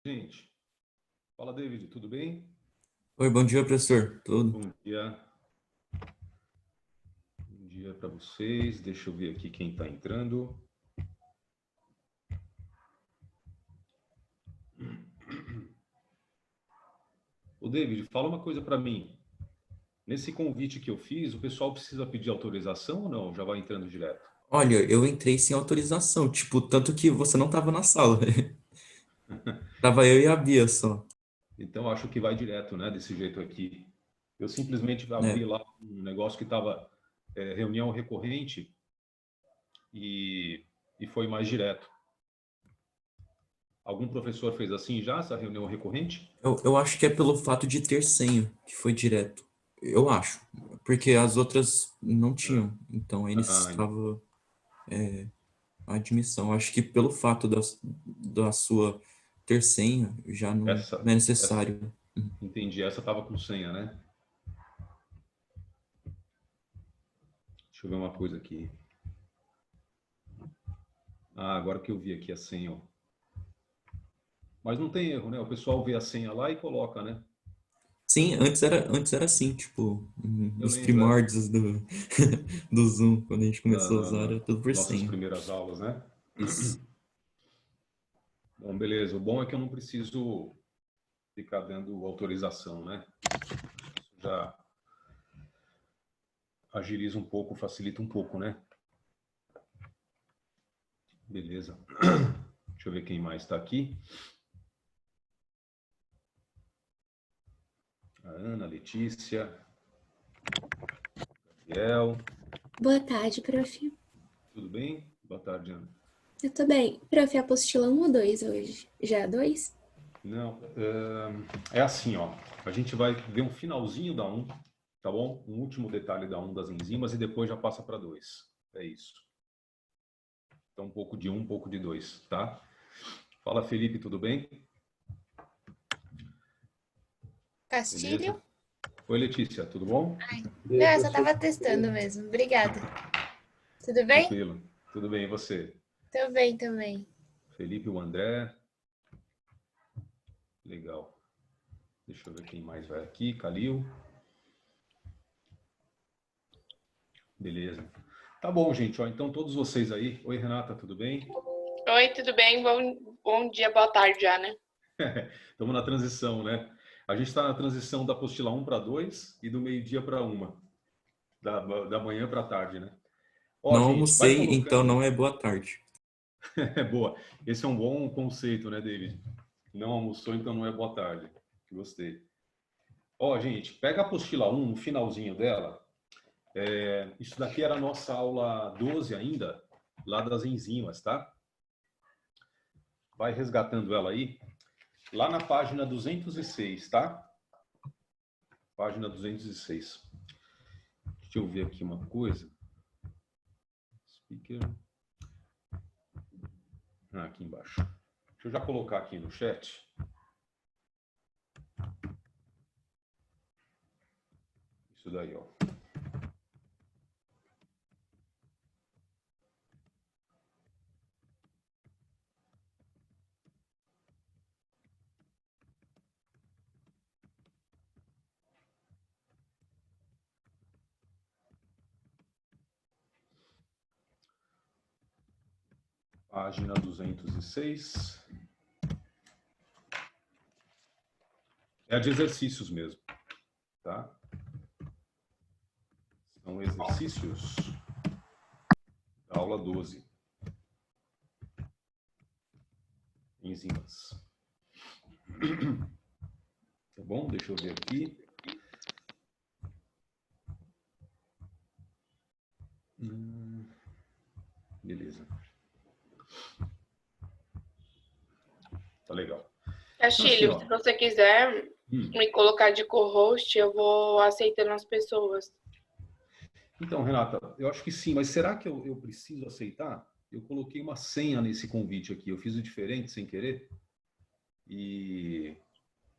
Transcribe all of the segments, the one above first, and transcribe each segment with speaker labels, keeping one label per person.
Speaker 1: Gente, fala David, tudo bem?
Speaker 2: Oi, bom dia, professor. Tudo?
Speaker 1: Bom dia. Bom dia para vocês. Deixa eu ver aqui quem está entrando. O David, fala uma coisa para mim. Nesse convite que eu fiz, o pessoal precisa pedir autorização ou não? Já vai entrando direto?
Speaker 2: Olha, eu entrei sem autorização, tipo, tanto que você não tava na sala. Tava eu e a Bia só,
Speaker 1: Então acho que vai direto, né? Desse jeito aqui. Eu simplesmente abri
Speaker 2: né?
Speaker 1: lá um negócio que estava reunião recorrente e foi mais direto. Algum professor fez assim já, essa reunião recorrente?
Speaker 2: Eu acho que é pelo fato de ter senha, que foi direto. Eu acho. Porque as outras não
Speaker 1: Ah,
Speaker 2: tinham. Então eles
Speaker 1: ah,
Speaker 2: estavam a admissão. Acho que pelo fato da sua ter senha, já
Speaker 1: essa,
Speaker 2: não é
Speaker 1: essa,
Speaker 2: necessário.
Speaker 1: entendi. Essa estava com senha, né? Deixa eu ver uma coisa aqui. Ah, agora que eu vi aqui a senha, ó. Mas não tem erro, né? O pessoal vê a senha lá e coloca, né?
Speaker 2: Sim, antes era assim, tipo,
Speaker 1: Eu
Speaker 2: nos
Speaker 1: lembro, é,
Speaker 2: primórdios do Zoom, quando a gente começou a usar, era
Speaker 1: nas
Speaker 2: tudo por
Speaker 1: nossas
Speaker 2: senha.
Speaker 1: primeiras aulas, né?
Speaker 2: Isso.
Speaker 1: Bom, beleza. O bom é que eu não preciso ficar dando autorização, né? Isso já agiliza um pouco, facilita um pouco, né? Beleza. Deixa eu ver quem mais está aqui. A Ana, a Letícia, Gabriel.
Speaker 3: Boa tarde, prof.
Speaker 1: Tudo bem? Boa tarde, Ana.
Speaker 3: Eu tô bem. Prof, apostila 1 ou 2 hoje? Já é 2?
Speaker 1: Não, é assim, ó. A gente vai ver um finalzinho da um, tá bom? Um último detalhe da um das enzimas e depois já passa para 2. É isso. Então, um pouco de um, um pouco de dois, tá? Fala, Felipe, tudo bem? Beleza?
Speaker 4: Castilho?
Speaker 1: Oi, Letícia, tudo bom?
Speaker 4: Não, eu só tava testando mesmo. Obrigada. Tudo bem?
Speaker 1: Tranquilo. Tudo bem, e você?
Speaker 4: Tô bem também.
Speaker 1: Felipe, o André. Legal. Deixa eu ver quem mais vai aqui. Calil. Beleza. Tá bom, gente. Ó, então, todos vocês aí. Oi, Renata, tudo bem?
Speaker 5: Oi, tudo bem? Bom dia, boa tarde já, né?
Speaker 1: Estamos na transição, né? A gente está na transição da apostila 1 para 2 e do meio-dia para 1. Da manhã para tarde, né? Ó,
Speaker 2: Não
Speaker 1: gente, vai
Speaker 2: almocei, então
Speaker 1: colocando.
Speaker 2: não é boa tarde.
Speaker 1: É boa. Esse é um bom conceito, né, David? Não almoçou, então não é boa tarde. Gostei. Ó, gente, pega a apostila 1 no finalzinho dela. Isso daqui era a nossa aula 12 ainda, lá das enzimas, tá? Vai resgatando ela aí. Lá na página 206, tá? Página 206. Deixa eu ver aqui uma coisa. Speaker. Ah, aqui embaixo. Deixa eu já colocar aqui no chat. Isso daí, ó. Página 206. É a de exercícios mesmo, tá? São exercícios da aula 12. Enzimas. Tá bom? Deixa eu ver aqui. Beleza. Tá legal. Então, assim,
Speaker 5: Castilho,
Speaker 1: ó.
Speaker 5: se você quiser me colocar de co-host, eu vou aceitando as pessoas.
Speaker 1: Então, Renata, eu acho que sim, mas será que eu preciso aceitar? Eu coloquei uma senha nesse convite aqui. Eu fiz o diferente sem querer. E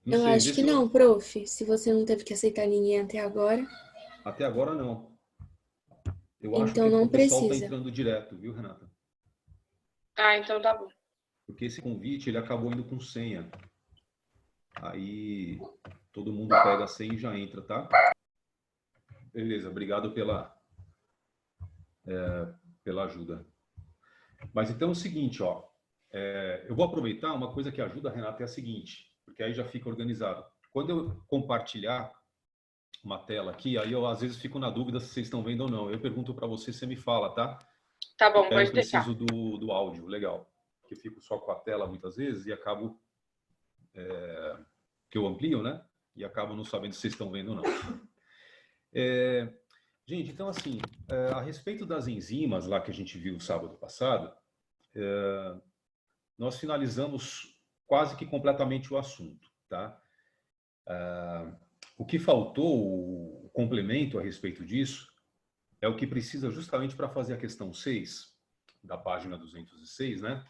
Speaker 1: não
Speaker 3: Eu
Speaker 1: sei,
Speaker 3: acho
Speaker 1: vê
Speaker 3: que
Speaker 1: se eu.
Speaker 3: não, prof. Se você não teve que aceitar ninguém até agora,
Speaker 1: Até agora não. Eu acho que
Speaker 3: então
Speaker 1: é porque
Speaker 3: não
Speaker 1: o pessoal está
Speaker 3: precisa.
Speaker 1: entrando direto, viu, Renata?
Speaker 5: Ah, então tá bom.
Speaker 1: Porque esse convite ele acabou indo com senha. Aí todo mundo pega a senha e já entra, tá? Beleza, obrigado pela ajuda. Mas então é o seguinte, ó. Eu vou aproveitar uma coisa que ajuda a Renata é a seguinte, porque aí já fica organizado. Quando eu compartilhar uma tela aqui, aí eu às vezes fico na dúvida se vocês estão vendo ou não. Eu pergunto para você me fala, tá?
Speaker 5: Tá bom,
Speaker 1: Eu
Speaker 5: pode deixar.
Speaker 1: preciso do áudio, legal. Porque eu fico só com a tela muitas vezes e acabo que eu amplio, né? E acabo não sabendo se vocês estão vendo ou não. Gente, então assim, a respeito das enzimas lá que a gente viu sábado passado, nós finalizamos quase que completamente o assunto, tá? O que faltou, o complemento a respeito disso, é o que precisa justamente para fazer a questão 6, da página 206, né?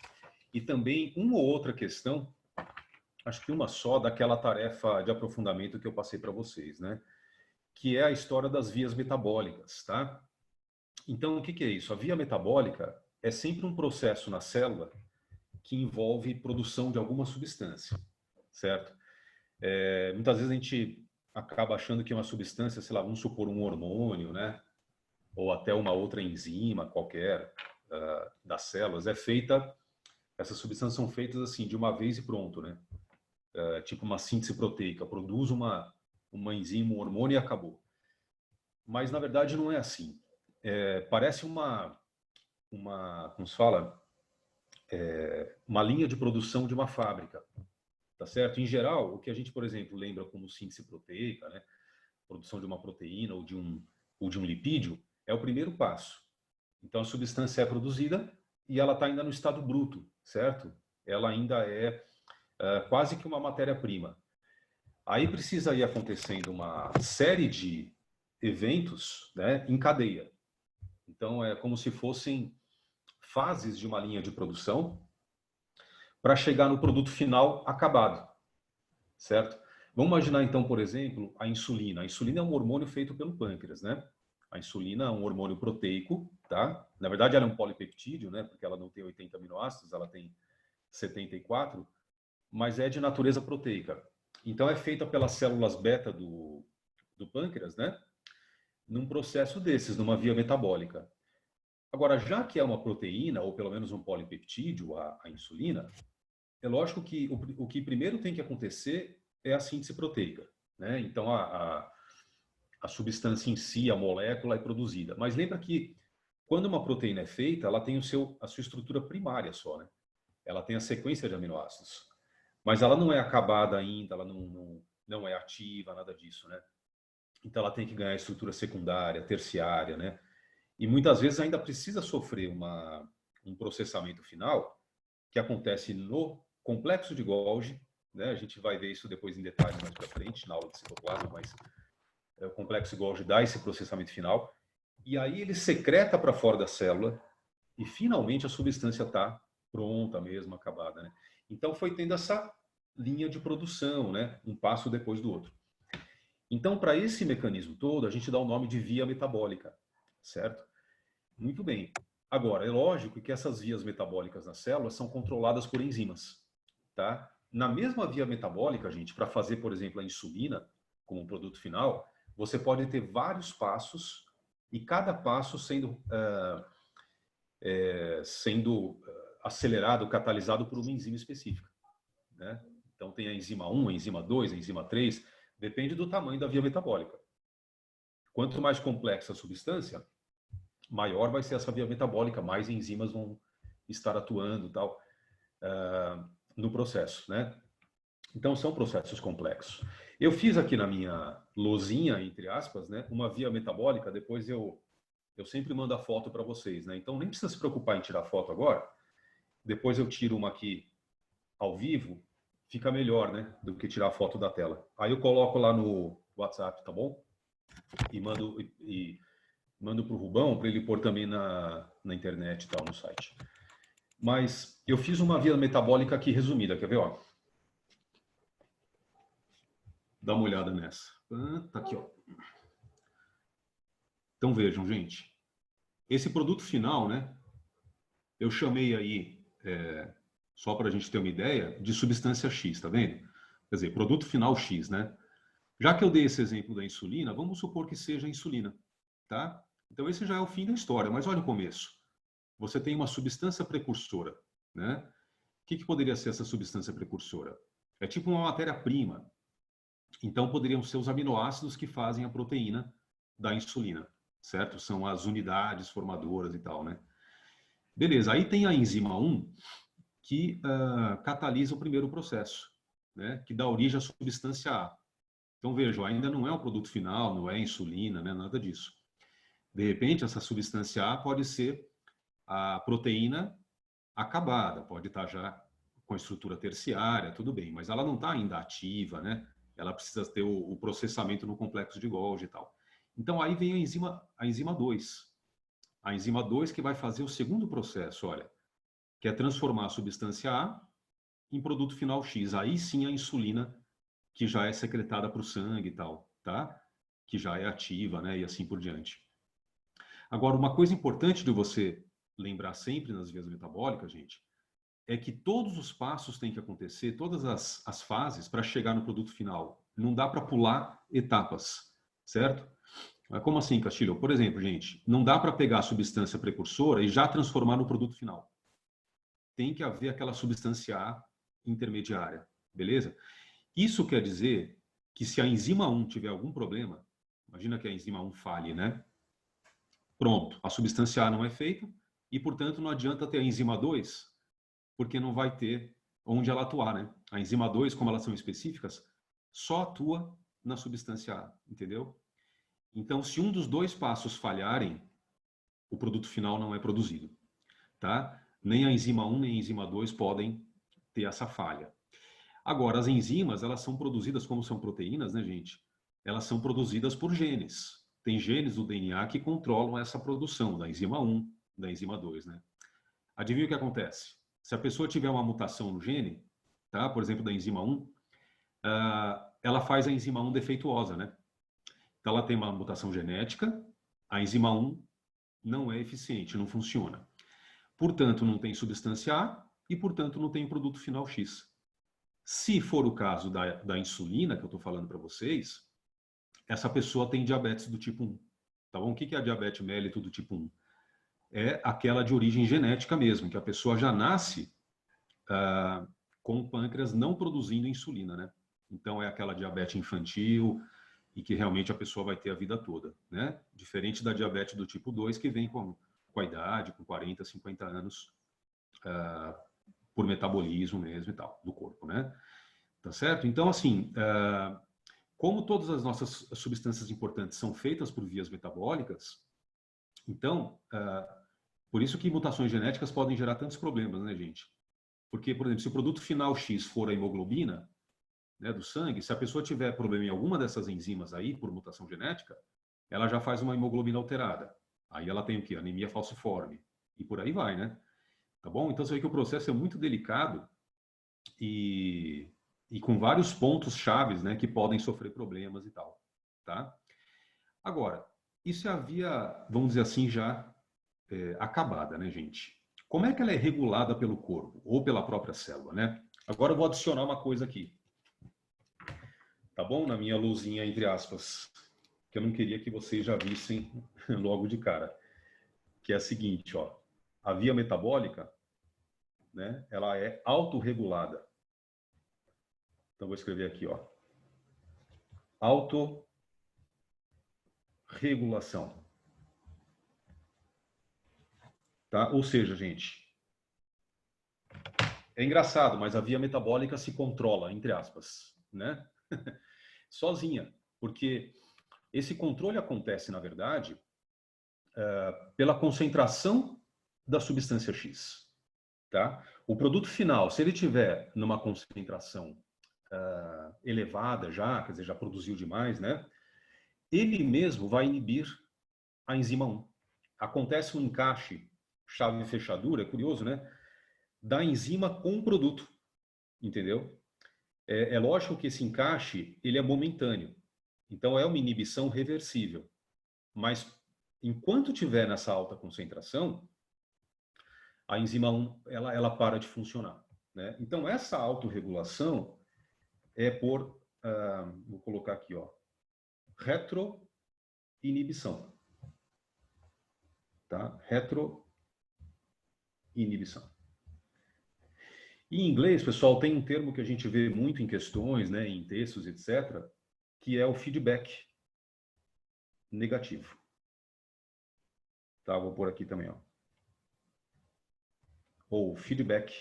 Speaker 1: E também uma ou outra questão, acho que uma só, daquela tarefa de aprofundamento que eu passei para vocês, né? Que é a história das vias metabólicas, tá? Então, o que é isso? A via metabólica é sempre um processo na célula que envolve produção de alguma substância, certo? Muitas vezes a gente acaba achando que uma substância, sei lá, vamos supor um hormônio, né? Ou até uma outra enzima qualquer das células, essas substâncias são feitas assim, de uma vez e pronto, né? Tipo uma síntese proteica, produz uma enzima, um hormônio e acabou. Mas, na verdade, não é assim. Parece como se fala? Uma linha de produção de uma fábrica, tá certo? Em geral, o que a gente, por exemplo, lembra como síntese proteica, né? Produção de uma proteína ou de um lipídio, é o primeiro passo. Então, a substância é produzida e ela está ainda no estado bruto, certo? Ela ainda é quase que uma matéria-prima. Aí precisa ir acontecendo uma série de eventos, né, em cadeia. Então, é como se fossem fases de uma linha de produção para chegar no produto final acabado, certo? Vamos imaginar, então, por exemplo, a insulina. A insulina é um hormônio feito pelo pâncreas, né? A insulina é um hormônio proteico, tá? Na verdade, ela é um polipeptídeo, né? Porque ela não tem 80 aminoácidos, ela tem 74, mas é de natureza proteica. Então, é feita pelas células beta do pâncreas, né? Num processo desses, numa via metabólica. Agora, já que é uma proteína, ou pelo menos um polipeptídeo, a insulina, é lógico que o que primeiro tem que acontecer é a síntese proteica, né? Então, a substância em si, a molécula é produzida. Mas lembra que quando uma proteína é feita, ela tem a sua estrutura primária só, né? Ela tem a sequência de aminoácidos. Mas ela não é acabada ainda, ela não é ativa, nada disso, né? Então ela tem que ganhar estrutura secundária, terciária, né? E muitas vezes ainda precisa sofrer um processamento final que acontece no complexo de Golgi, né? A gente vai ver isso depois em detalhes mais para frente, na aula de citoplasma, mas o complexo de Golgi dá esse processamento final. E aí ele secreta para fora da célula e finalmente a substância está pronta mesmo, acabada, né? Então foi tendo essa linha de produção, né? Um passo depois do outro. Então, para esse mecanismo todo, a gente dá o nome de via metabólica, certo? Muito bem. Agora, é lógico que essas vias metabólicas nas células são controladas por enzimas, tá? Na mesma via metabólica, gente, para fazer, por exemplo, a insulina como produto final, você pode ter vários passos e cada passo sendo acelerado, catalisado por uma enzima específica, né? Então, tem a enzima 1, a enzima 2, a enzima 3, depende do tamanho da via metabólica. Quanto mais complexa a substância, maior vai ser essa via metabólica, mais enzimas vão estar atuando tal, no processo, né? Então, são processos complexos. Eu fiz aqui na minha lousinha, entre aspas, né, uma via metabólica, depois eu sempre mando a foto para vocês, né? Então, nem precisa se preocupar em tirar foto agora. Depois eu tiro uma aqui ao vivo, fica melhor, né, do que tirar a foto da tela. Aí eu coloco lá no WhatsApp, tá bom? E mando para o Rubão, para ele pôr também na internet e tal, no site. Mas eu fiz uma via metabólica aqui resumida, quer ver? Ó? Dá uma olhada nessa. Tá aqui, ó. Então vejam, gente. Esse produto final, né? Eu chamei aí, só para a gente ter uma ideia, de substância X, tá vendo? quer dizer, produto final X, né? Já que eu dei esse exemplo da insulina, vamos supor que seja a insulina, tá? Então esse já é o fim da história, mas olha o começo. Você tem uma substância precursora, né? O que poderia ser essa substância precursora? É tipo uma matéria-prima. Então poderiam ser os aminoácidos que fazem a proteína da insulina, certo? São as unidades formadoras e tal, né? Beleza, aí tem a enzima 1 que catalisa o primeiro processo, né? Que dá origem à substância A. Então vejam, ainda não é o produto final, não é insulina, né? Nada disso. De repente, essa substância A pode ser a proteína acabada, pode estar já com a estrutura terciária, tudo bem, mas ela não está ainda ativa, né? Ela precisa ter o processamento no complexo de Golgi e tal. Então aí vem a enzima 2. A enzima 2 que vai fazer o segundo processo, olha, que é transformar a substância A em produto final X. Aí sim a insulina, que já é secretada para o sangue e tal, tá? Que já é ativa, né? E assim por diante. Agora, uma coisa importante de você lembrar sempre nas vias metabólicas, gente, é que todos os passos têm que acontecer, todas as fases para chegar no produto final. Não dá para pular etapas, certo? Mas como assim, Castilho? Por exemplo, gente, não dá para pegar a substância precursora e já transformar no produto final. Tem que haver aquela substância A intermediária, beleza? Isso quer dizer que se a enzima 1 tiver algum problema, imagina que a enzima 1 falhe, né? Pronto, a substância A não é feita e, portanto, não adianta ter a enzima 2, porque não vai ter onde ela atuar, né? A enzima 2, como elas são específicas, só atua na substância A, entendeu? Então, se um dos dois passos falharem, o produto final não é produzido, tá? Nem a enzima 1 nem a enzima 2 podem ter essa falha. Agora, as enzimas, elas são produzidas, como são proteínas, né, gente? Elas são produzidas por genes. Tem genes do DNA que controlam essa produção da enzima 1, da enzima 2, né? Adivinha o que acontece? Se a pessoa tiver uma mutação no gene, tá? Por exemplo, da enzima 1, ela faz a enzima 1 defeituosa, né? Então, ela tem uma mutação genética, a enzima 1 não é eficiente, não funciona. Portanto, não tem substância A e, portanto, não tem produto final X. Se for o caso da insulina, que eu estou falando para vocês, essa pessoa tem diabetes do tipo 1. Tá bom? O que é a diabetes mellitus do tipo 1? É aquela de origem genética mesmo, que a pessoa já nasce com o pâncreas não produzindo insulina, né? Então é aquela diabetes infantil e que realmente a pessoa vai ter a vida toda, né? Diferente da diabetes do tipo 2, que vem com a idade, com 40, 50 anos, por metabolismo mesmo e tal, do corpo, né? Tá certo? Então, assim, como todas as nossas substâncias importantes são feitas por vias metabólicas, então, por isso que mutações genéticas podem gerar tantos problemas, né, gente? Porque, por exemplo, se o produto final X for a hemoglobina, né, do sangue, se a pessoa tiver problema em alguma dessas enzimas aí, por mutação genética, ela já faz uma hemoglobina alterada. Aí ela tem o quê? Anemia falciforme. E por aí vai, né? Tá bom? Então, você vê que o processo é muito delicado e com vários pontos chaves, né, que podem sofrer problemas e tal, tá? Agora, isso é a via, vamos dizer assim, já acabada, né, gente? Como é que ela é regulada pelo corpo ou pela própria célula, né? Agora eu vou adicionar uma coisa aqui, tá bom? Na minha luzinha, entre aspas, que eu não queria que vocês já vissem logo de cara, que é a seguinte, ó, a via metabólica, né, ela é autorregulada. Então vou escrever aqui, ó, autorregulação. Tá? Ou seja, gente, é engraçado, mas a via metabólica se controla, entre aspas, né? Sozinha, porque esse controle acontece, na verdade, pela concentração da substância X. Tá? O produto final, se ele tiver numa concentração elevada já, quer dizer, já produziu demais, né? Ele mesmo vai inibir a enzima 1. Acontece um encaixe chave e fechadura, é curioso, né? Da enzima com o produto, entendeu? É lógico que esse encaixe, ele é momentâneo. Então, é uma inibição reversível. Mas, enquanto tiver nessa alta concentração, a enzima 1, ela para de funcionar, né? Então, essa autorregulação, é por, vou colocar aqui, ó, retroinibição. Tá? Retroinibição. Em inglês, pessoal, tem um termo que a gente vê muito em questões, né, em textos, etc., que é o feedback negativo. Tá, vou pôr aqui também, ó. Ou feedback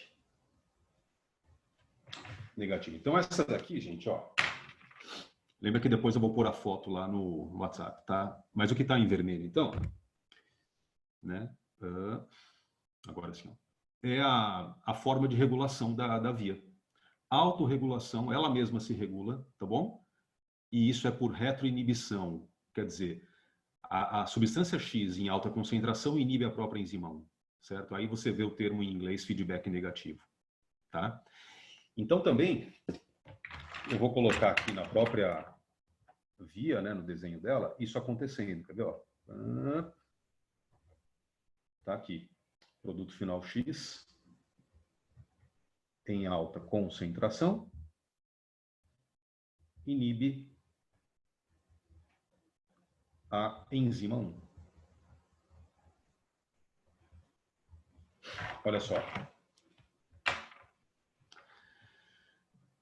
Speaker 1: negativo. Então, essa daqui, gente, ó. Lembra que depois eu vou pôr a foto lá no WhatsApp, tá? Mas o que está em vermelho, então, né? Agora sim, ó. É a forma de regulação da via. A autorregulação, ela mesma se regula, tá bom? E isso é por retroinibição. Quer dizer, a substância X em alta concentração inibe a própria enzima 1, certo? Aí você vê o termo em inglês feedback negativo, tá? Então também, eu vou colocar aqui na própria via, né, no desenho dela, isso acontecendo, quer ver, ó? Tá aqui, produto final X em alta concentração inibe a enzima 1. Olha só.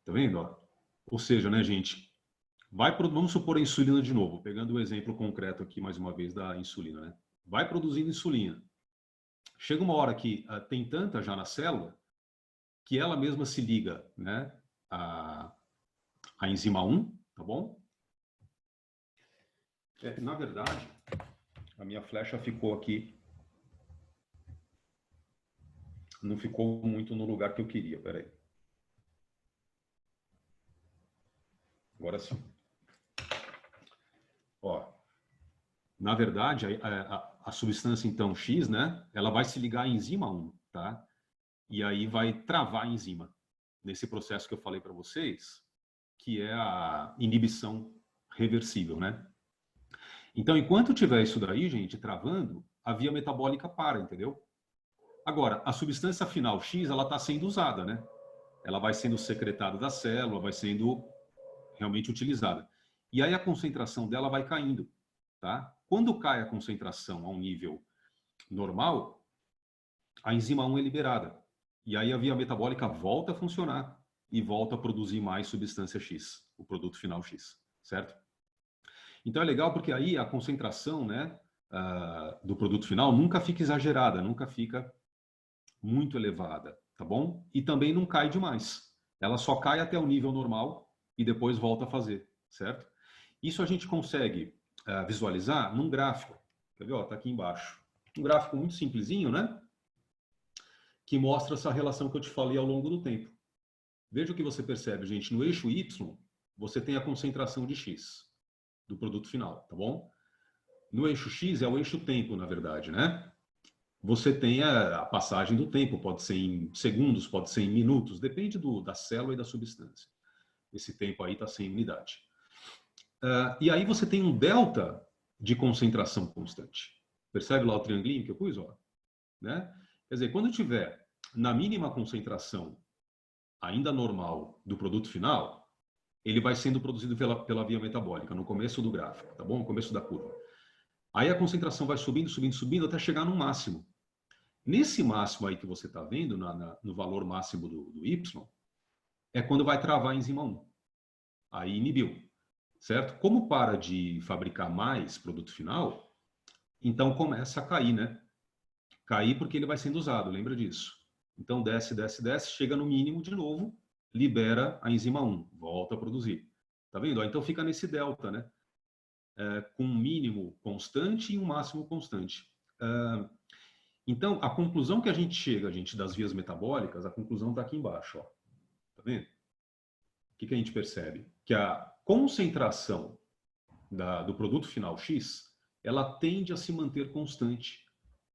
Speaker 1: Tá vendo? Ó? Ou seja, né, gente? Vamos supor a insulina de novo, pegando o exemplo concreto aqui mais uma vez da insulina, né? Vai produzindo insulina. Chega uma hora que tem tanta já na célula que ela mesma se liga, né, a enzima 1, tá bom? Na verdade, a minha flecha ficou aqui, não ficou muito no lugar que eu queria, peraí. Agora sim. Ó, na verdade, a substância, então, X, né, ela vai se ligar à enzima 1, tá? E aí vai travar a enzima, nesse processo que eu falei para vocês, que é a inibição reversível, né? Então, enquanto tiver isso daí, gente, travando, a via metabólica para, entendeu? Agora, a substância final X, ela está sendo usada, né? Ela vai sendo secretada da célula, vai sendo realmente utilizada. E aí a concentração dela vai caindo, tá? Quando cai a concentração a um nível normal, a enzima 1 é liberada. E aí a via metabólica volta a funcionar e volta a produzir mais substância X, o produto final X, certo? Então é legal porque aí a concentração, né, do produto final nunca fica exagerada, nunca fica muito elevada, tá bom? E também não cai demais. Ela só cai até o nível normal e depois volta a fazer, certo? Isso a gente consegue visualizar num gráfico. Quer ver? Está aqui embaixo. Um gráfico muito simplesinho, né? Que mostra essa relação que eu te falei ao longo do tempo. Veja o que você percebe, gente. No eixo Y, você tem a concentração de X do produto final, tá bom? No eixo X é o eixo tempo, na verdade, né? Você tem a passagem do tempo, pode ser em segundos, pode ser em minutos, depende da célula e da substância. Esse tempo aí está sem unidade. E aí você tem um delta de concentração constante. Percebe lá o triangulinho que eu pus? Ó? Né? Quer dizer, quando tiver na mínima concentração ainda normal do produto final, ele vai sendo produzido pela via metabólica, no começo do gráfico, tá bom? No começo da curva. Aí a concentração vai subindo, subindo, subindo, até chegar no máximo. Nesse máximo aí que você está vendo, no valor máximo do Y, é quando vai travar a enzima 1. Aí inibiu, certo? Como para de fabricar mais produto final, então começa a cair, né? Cair porque ele vai sendo usado, lembra disso? Então desce, desce, desce, chega no mínimo de novo, libera a enzima 1, volta a produzir. Tá vendo? Então fica nesse delta, né? Com um mínimo constante e um máximo constante. Então, a conclusão que a gente chega, gente, das vias metabólicas, a conclusão está aqui embaixo, ó. Tá vendo? O que a gente percebe? Que a concentração do produto final X, ela tende a se manter constante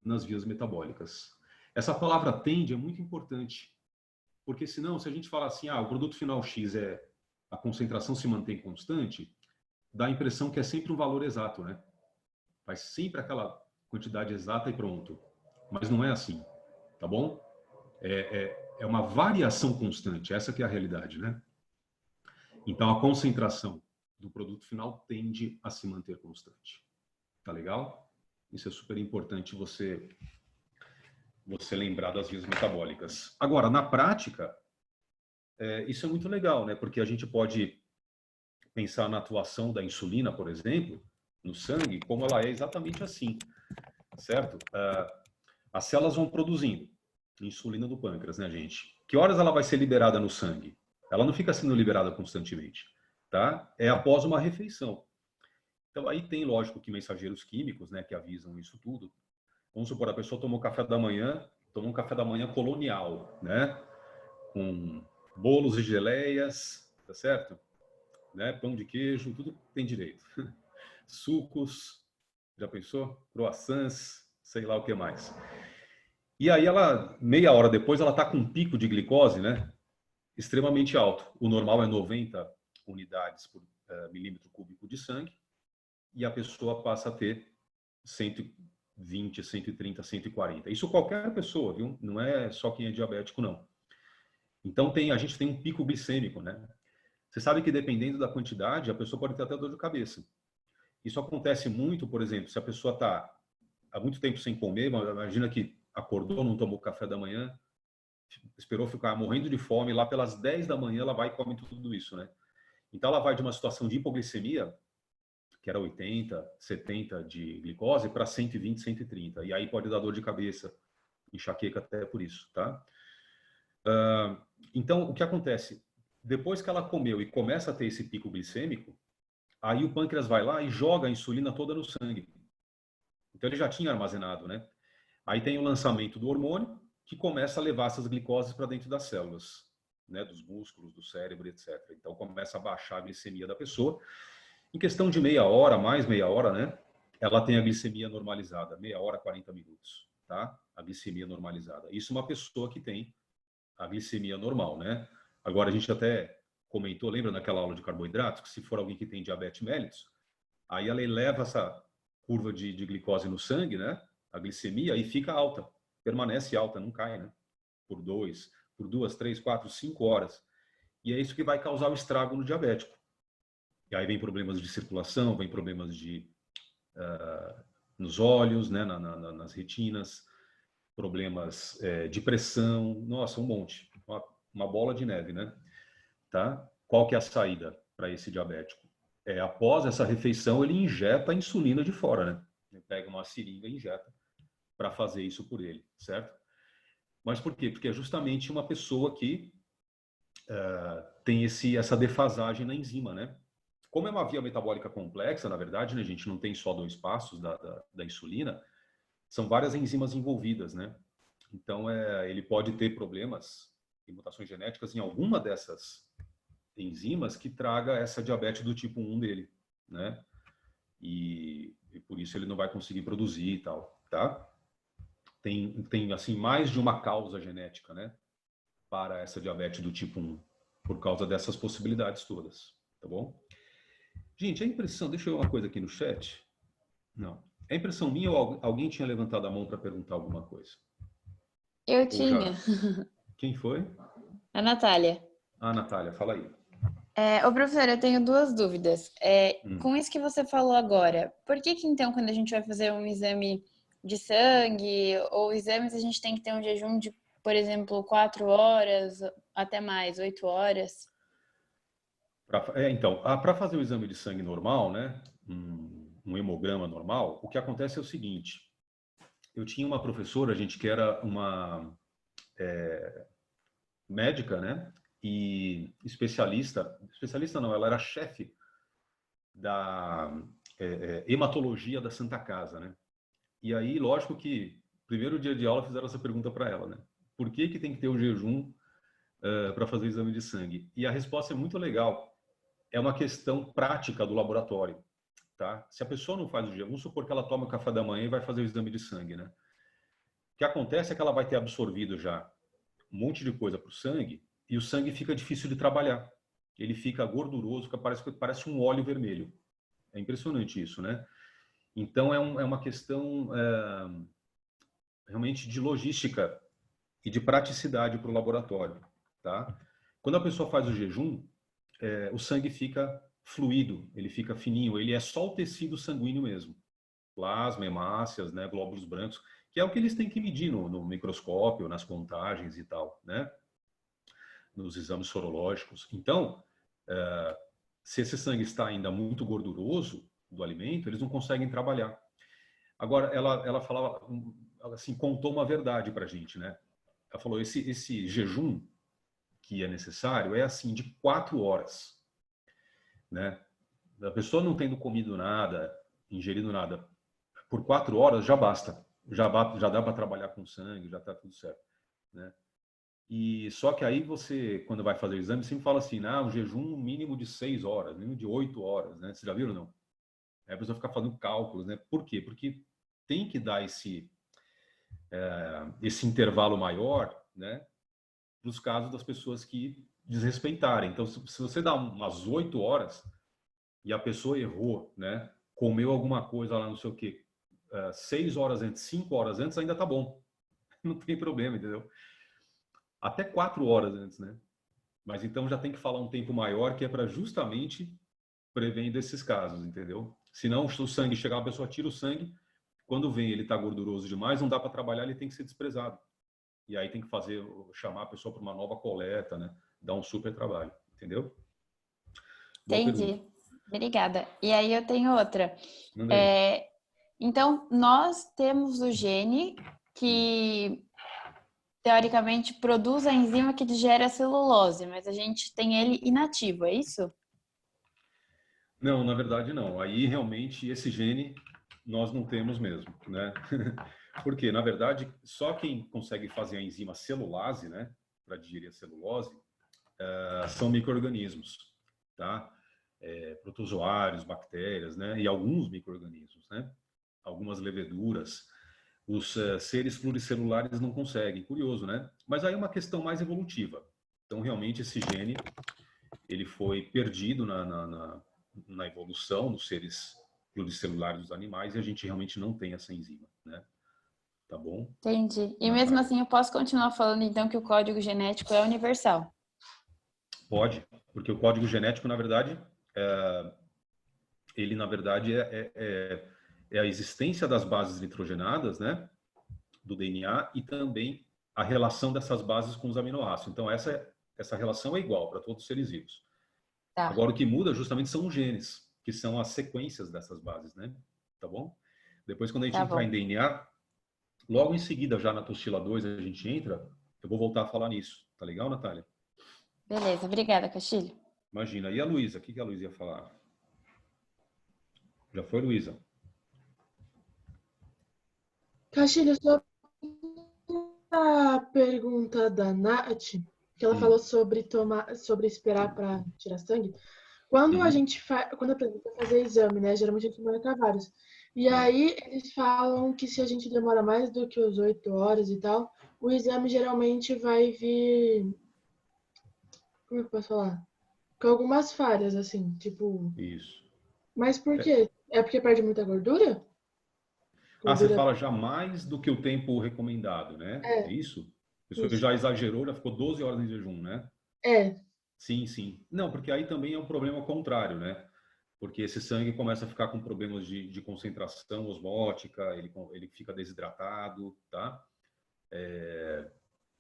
Speaker 1: nas vias metabólicas. Essa palavra tende é muito importante, porque senão, se a gente falar assim, o produto final X a concentração se mantém constante, dá a impressão que é sempre um valor exato, né? Faz sempre aquela quantidade exata e pronto. Mas não é assim, tá bom? É uma variação constante, essa que é a realidade, né? Então, a concentração do produto final tende a se manter constante. Tá legal? Isso é super importante você lembrar das vias metabólicas. Agora, na prática, isso é muito legal, né? Porque a gente pode pensar na atuação da insulina, por exemplo, no sangue, como ela é exatamente assim, certo? As células vão produzindo insulina do pâncreas, né, gente? Que horas ela vai ser liberada no sangue? Ela não fica sendo liberada constantemente, tá? É após uma refeição. Então, aí tem, lógico, que mensageiros químicos, né, que avisam isso tudo. Vamos supor, a pessoa tomou um café da manhã colonial, né? Com bolos e geleias, tá certo? Né? Pão de queijo, tudo tem direito. Sucos, já pensou? Croissants, sei lá o que mais. E aí ela, meia hora depois, ela está com um pico de glicose, né? Extremamente alto. O normal é 90 unidades por milímetro cúbico de sangue. E a pessoa passa a ter 120, 130, 140. Isso qualquer pessoa, viu? Não é só quem é diabético, não. Então a gente tem um pico glicêmico, né? Você sabe que dependendo da quantidade, a pessoa pode ter até dor de cabeça. Isso acontece muito, por exemplo, se a pessoa está há muito tempo sem comer, imagina que acordou, não tomou café da manhã, esperou ficar morrendo de fome, lá pelas 10 da manhã ela vai e come tudo isso, né? Então ela vai de uma situação de hipoglicemia, que era 80, 70 de glicose, para 120, 130. E aí pode dar dor de cabeça, enxaqueca até por isso, tá? Então, o que acontece? Depois que ela comeu e começa a ter esse pico glicêmico, aí o pâncreas vai lá e joga a insulina toda no sangue. Então ele já tinha armazenado, né? Aí tem o lançamento do hormônio, que começa a levar essas glicoses para dentro das células, né? Dos músculos, do cérebro, etc. Então começa a baixar a glicemia da pessoa. Em questão de meia hora, mais meia hora, né? Ela tem a glicemia normalizada, meia hora, 40 minutos, tá? A glicemia normalizada. Isso é uma pessoa que tem a glicemia normal, né? Agora, a gente até comentou, lembra naquela aula de carboidratos, que se for alguém que tem diabetes mellitus, aí ela eleva essa curva de glicose no sangue, né? A glicemia, e fica alta, permanece alta, não cai, né? Por duas, 3, 4, 5 horas. E é isso que vai causar o estrago no diabético. E aí vem problemas de circulação, vem problemas nos olhos, né? Nas retinas, problemas de pressão, nossa, um monte. Uma bola de neve, né? Tá? Qual que é a saída para esse diabético? Após essa refeição, ele injeta a insulina de fora, né? Ele pega uma seringa e injeta para fazer isso por ele, certo? Mas por quê? Porque é justamente uma pessoa que tem essa defasagem na enzima, né? Como é uma via metabólica complexa, na verdade, né, a gente não tem só dois passos da insulina, são várias enzimas envolvidas, né? Então, ele pode ter problemas e mutações genéticas em alguma dessas enzimas que traga essa diabetes do tipo 1 dele, né? E por isso ele não vai conseguir produzir e tal, tá? Tem assim, mais de uma causa genética, né? Para essa diabetes do tipo 1, por causa dessas possibilidades todas, tá bom? Gente, a impressão, deixa eu ver uma coisa aqui no chat. Não. É impressão minha ou alguém tinha levantado a mão para perguntar alguma coisa?
Speaker 4: Eu tinha.
Speaker 1: Quem foi?
Speaker 4: A Natália.
Speaker 1: Ah, Natália, fala aí.
Speaker 4: Ô, professor, eu tenho duas dúvidas. Com isso que você falou agora, por que então, quando a gente vai fazer um exame de sangue ou exames, a gente tem que ter um jejum de, por exemplo, 4 horas, até mais, 8 horas?
Speaker 1: Então, para fazer o exame de sangue normal, né, um hemograma normal, o que acontece é o seguinte: eu tinha uma professora, gente, que era uma médica, né, e especialista não, ela era chefe da hematologia da Santa Casa, né? E aí, lógico que primeiro dia de aula fizeram essa pergunta para ela, né? Por que tem que ter o jejum para fazer o exame de sangue? E a resposta é muito legal. É uma questão prática do laboratório, tá? Se a pessoa não faz o jejum, vamos supor que ela toma o café da manhã e vai fazer o exame de sangue, né? O que acontece é que ela vai ter absorvido já um monte de coisa para o sangue e o sangue fica difícil de trabalhar. Ele fica gorduroso, parece um óleo vermelho. É impressionante isso, né? Então, é uma questão realmente de logística e de praticidade para o laboratório, tá? Quando a pessoa faz o jejum, o sangue fica fluido, ele fica fininho, ele é só o tecido sanguíneo mesmo. Plasma, hemácias, né, glóbulos brancos, que é o que eles têm que medir no microscópio, nas contagens e tal, né? Nos exames sorológicos. Então, se esse sangue está ainda muito gorduroso do alimento, eles não conseguem trabalhar. Agora, ela falava, assim, contou uma verdade para a gente, né? Ela falou, esse jejum que é necessário é assim, de 4 horas, né? A pessoa não tendo comido nada, ingerido nada, por 4 horas já basta. Já dá para trabalhar com sangue, já está tudo certo, né? E só que aí você, quando vai fazer o exame, sempre fala assim, um jejum mínimo de 6 horas, mínimo de 8 horas, né? Vocês já viram, não? Aí a pessoa fica fazendo cálculos, né? Por quê? Porque tem que dar esse intervalo maior, né? Para os casos das pessoas que desrespeitarem. Então, se você dá umas 8 horas e a pessoa errou, né? Comeu alguma coisa lá, não sei o quê, 6 horas antes, 5 horas antes, ainda tá bom. Não tem problema, entendeu? Até 4 horas antes, né? Mas então já tem que falar um tempo maior, que é para justamente prevenir esses casos, entendeu? Senão, se o sangue chegar, a pessoa tira o sangue, quando vem ele está gorduroso demais, não dá para trabalhar, ele tem que ser desprezado. E aí tem que chamar a pessoa para uma nova coleta, né? Dar um super trabalho, entendeu? Boa
Speaker 4: Entendi.
Speaker 1: pergunta.
Speaker 4: Obrigada. E aí eu tenho outra.
Speaker 1: Manda aí.
Speaker 4: Então, nós temos o gene que, teoricamente, produz a enzima que digere a celulose, mas a gente tem ele inativo, é isso?
Speaker 1: Não, na verdade não. Aí realmente esse gene nós não temos mesmo, né? Porque, na verdade, só quem consegue fazer a enzima celulase, né, para digerir a celulose, são micro-organismos, tá? Protozoários, bactérias, né? E alguns micro-organismos, né? Algumas leveduras. Os seres pluricelulares não conseguem. Curioso, né? Mas aí é uma questão mais evolutiva. Então, realmente, esse gene ele foi perdido na evolução nos seres pluricelulares dos animais e a gente realmente não tem essa enzima, né? Tá bom?
Speaker 4: Entendi. E mesmo
Speaker 1: Natália?
Speaker 4: assim, eu posso continuar falando, então, que o código genético é universal.
Speaker 1: Pode, porque o código genético, na verdade, ele, na verdade, é a existência das bases nitrogenadas, né, do DNA e também a relação dessas bases com os aminoácidos. Então, essa relação é igual para todos os seres vivos.
Speaker 4: Tá.
Speaker 1: Agora, o que muda justamente são os genes, que são as sequências dessas bases, né? Tá bom? Depois, quando a gente
Speaker 4: Tá
Speaker 1: entrar
Speaker 4: bom.
Speaker 1: em DNA, logo em seguida, já na apostila 2, a gente entra, eu vou voltar a falar nisso. Tá legal, Natália?
Speaker 4: Beleza, obrigada, Castilho.
Speaker 1: Imagina. E a Luísa? O que a Luísa ia falar? Já foi, Luísa?
Speaker 6: Castilho, sobre a pergunta da Nath, que ela falou sobre esperar para tirar sangue. Quando a gente quando a pessoa vai fazer exame, né? Geralmente a gente marca vários. E aí eles falam que se a gente demora mais do que as 8 horas e tal, o exame geralmente vai vir. Como é que eu posso falar? Com algumas falhas, assim, tipo.
Speaker 1: Isso.
Speaker 6: Mas por quê? É porque perde muita gordura?
Speaker 1: Você
Speaker 6: Gordura.
Speaker 1: fala já mais do que o tempo recomendado, né? É
Speaker 6: É,
Speaker 1: isso? A pessoa
Speaker 6: isso.
Speaker 1: já exagerou, já ficou 12 horas em jejum, né?
Speaker 6: É,
Speaker 1: Sim, sim. Não, porque aí também é um problema contrário, né? Porque esse sangue começa a ficar com problemas de concentração osmótica, ele fica desidratado, tá?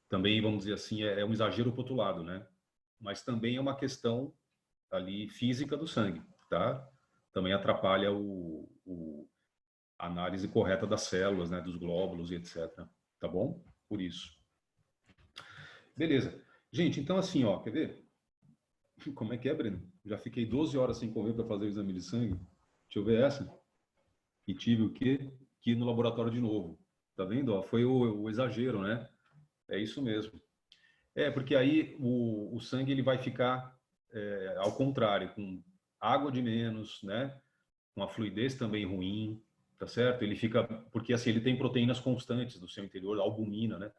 Speaker 1: Também, vamos dizer assim, é um exagero para o outro lado, né? Mas também é uma questão ali física do sangue, tá? Também atrapalha a análise correta das células, né? Dos glóbulos e etc. Tá bom? Por isso. Beleza. Gente, então assim, ó, quer ver? Como é que é, Breno? Já fiquei 12 horas sem comer para fazer o exame de sangue. Deixa eu ver essa. E tive o quê? Que ir no laboratório de novo. Tá vendo? Ó, foi o exagero, né? É isso mesmo. Porque aí o sangue ele vai ficar ao contrário, com água de menos, né? Com a fluidez também ruim, tá certo? Ele fica, porque assim, ele tem proteínas constantes do seu interior, albumina, né?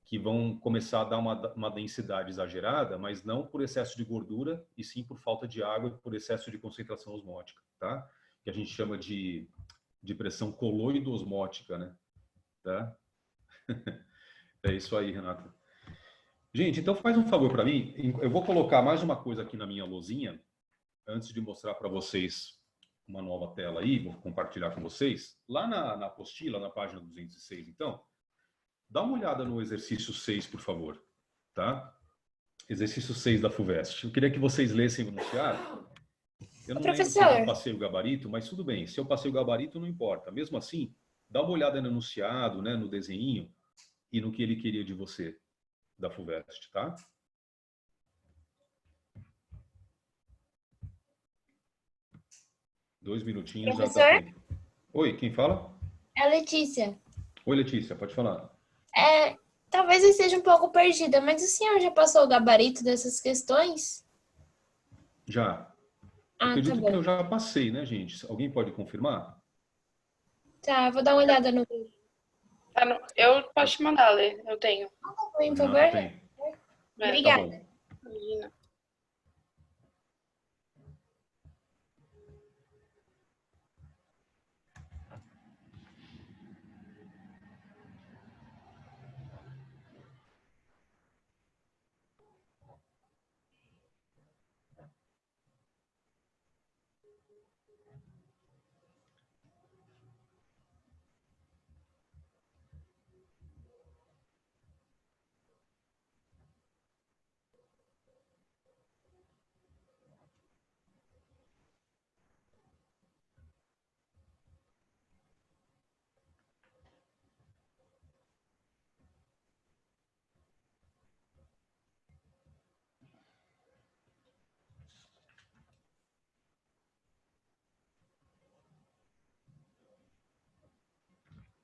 Speaker 1: Que vão começar a dar uma densidade exagerada, mas não por excesso de gordura, e sim por falta de água e por excesso de concentração osmótica, tá? Que a gente chama de pressão coloide-osmótica, né? Tá? É isso aí, Renata. Gente, então faz um favor para mim. Eu vou colocar mais uma coisa aqui na minha lousinha, antes de mostrar para vocês uma nova tela aí, vou compartilhar com vocês. Lá na apostila, na página 206, então, dá uma olhada no exercício 6, por favor. Tá? Exercício 6 da FUVEST. Eu queria que vocês lessem o enunciado. Eu não lembro se eu já passei o gabarito, mas tudo bem. Se eu passei o gabarito, não importa. Mesmo assim, dá uma olhada no enunciado, né, no desenho e no que ele queria de você, da FUVEST, tá? Dois minutinhos.
Speaker 7: Professor?
Speaker 1: Já tá. Oi, quem fala?
Speaker 7: É a Letícia.
Speaker 1: Oi, Letícia, pode falar.
Speaker 7: Talvez eu esteja um pouco perdida, mas o senhor já passou o gabarito dessas questões?
Speaker 1: Já.
Speaker 7: Ah,
Speaker 1: Acredito
Speaker 7: tá
Speaker 1: que
Speaker 7: bom.
Speaker 1: eu já passei, né, gente? Alguém pode confirmar?
Speaker 7: Tá, vou dar uma olhada no
Speaker 5: Eu posso te mandar, Lê. Eu tenho.
Speaker 7: por favor.
Speaker 1: Não, tem.
Speaker 7: Obrigada.
Speaker 1: Tá bom.
Speaker 5: Imagina.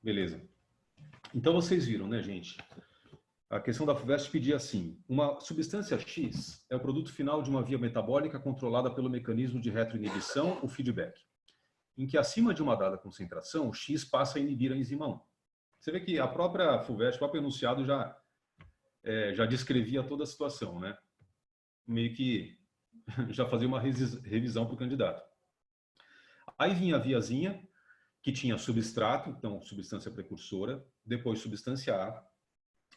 Speaker 1: Beleza. Então vocês viram, né, gente? A questão da FUVEST pedia assim: uma substância X é o produto final de uma via metabólica controlada pelo mecanismo de retroinibição, o feedback, em que acima de uma dada concentração, o X passa a inibir a enzima 1. Você vê que a própria FUVEST, o próprio enunciado já descrevia toda a situação, né? Meio que já fazia uma revisão para o candidato. Aí vinha a viazinha, que tinha substrato, então substância precursora, depois substância A,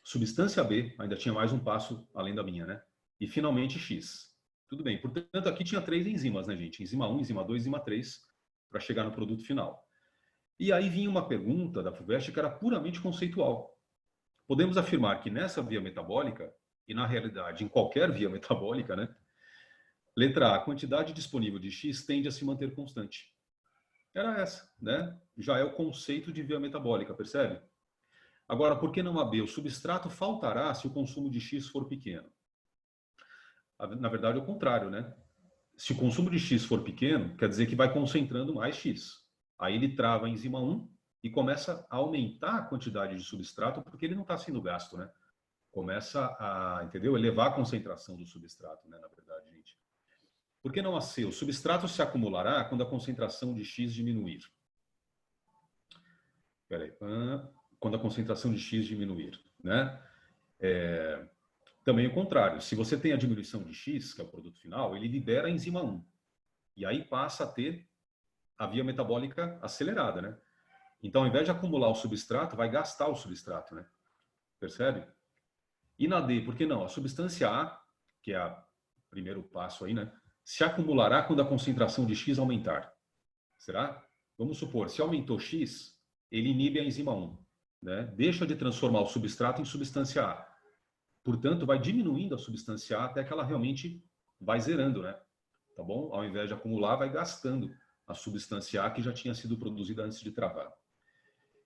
Speaker 1: substância B, ainda tinha mais um passo além da minha, né? E finalmente X. Tudo bem, portanto aqui tinha 3 enzimas, né, gente? Enzima 1, enzima 2, enzima 3, para chegar no produto final. E aí vinha uma pergunta da FUVEST que era puramente conceitual. Podemos afirmar que nessa via metabólica, e na realidade em qualquer via metabólica, né? Letra A, a quantidade disponível de X tende a se manter constante. Era essa, né? Já é o conceito de via metabólica, percebe? Agora, por que não a B? O substrato faltará se o consumo de X for pequeno. Na verdade, é o contrário, né? Se o consumo de X for pequeno, quer dizer que vai concentrando mais X. Aí ele trava a enzima 1 e começa a aumentar a quantidade de substrato porque ele não está sendo gasto, né? Começa a, entendeu? Elevar a concentração do substrato, né? Na verdade, gente. Por que não a C? O substrato se acumulará quando a concentração de X diminuir. Espera aí. Quando a concentração de X diminuir, né? Também o contrário. Se você tem a diminuição de X, que é o produto final, ele libera a enzima 1. E aí passa a ter a via metabólica acelerada, né? Então, ao invés de acumular o substrato, vai gastar o substrato, né? Percebe? E na D, por que não? A substância A, que é o primeiro passo aí, né? Se acumulará quando a concentração de X aumentar. Será? Vamos supor, se aumentou X, ele inibe a enzima 1, né? Deixa de transformar o substrato em substância A. Portanto, vai diminuindo a substância A até que ela realmente vai zerando, né? Tá bom? Ao invés de acumular, vai gastando a substância A que já tinha sido produzida antes de travar.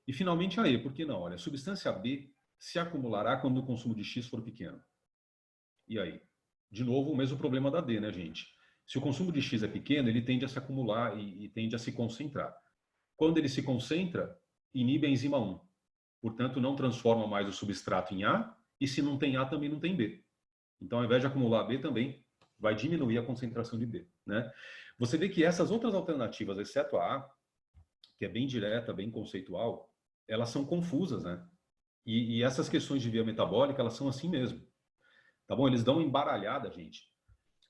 Speaker 1: E finalmente a E, por que não? Olha, a substância B se acumulará quando o consumo de X for pequeno. E aí? De novo, o mesmo problema da D, né, gente? Se o consumo de X é pequeno, ele tende a se acumular e tende a se concentrar. Quando ele se concentra, inibe a enzima 1. Portanto, não transforma mais o substrato em A, e se não tem A, também não tem B. Então, ao invés de acumular B, também vai diminuir a concentração de B, né? Você vê que essas outras alternativas, exceto a A, que é bem direta, bem conceitual, elas são confusas, né? E essas questões de via metabólica, elas são assim mesmo. Tá bom? Eles dão uma embaralhada, gente,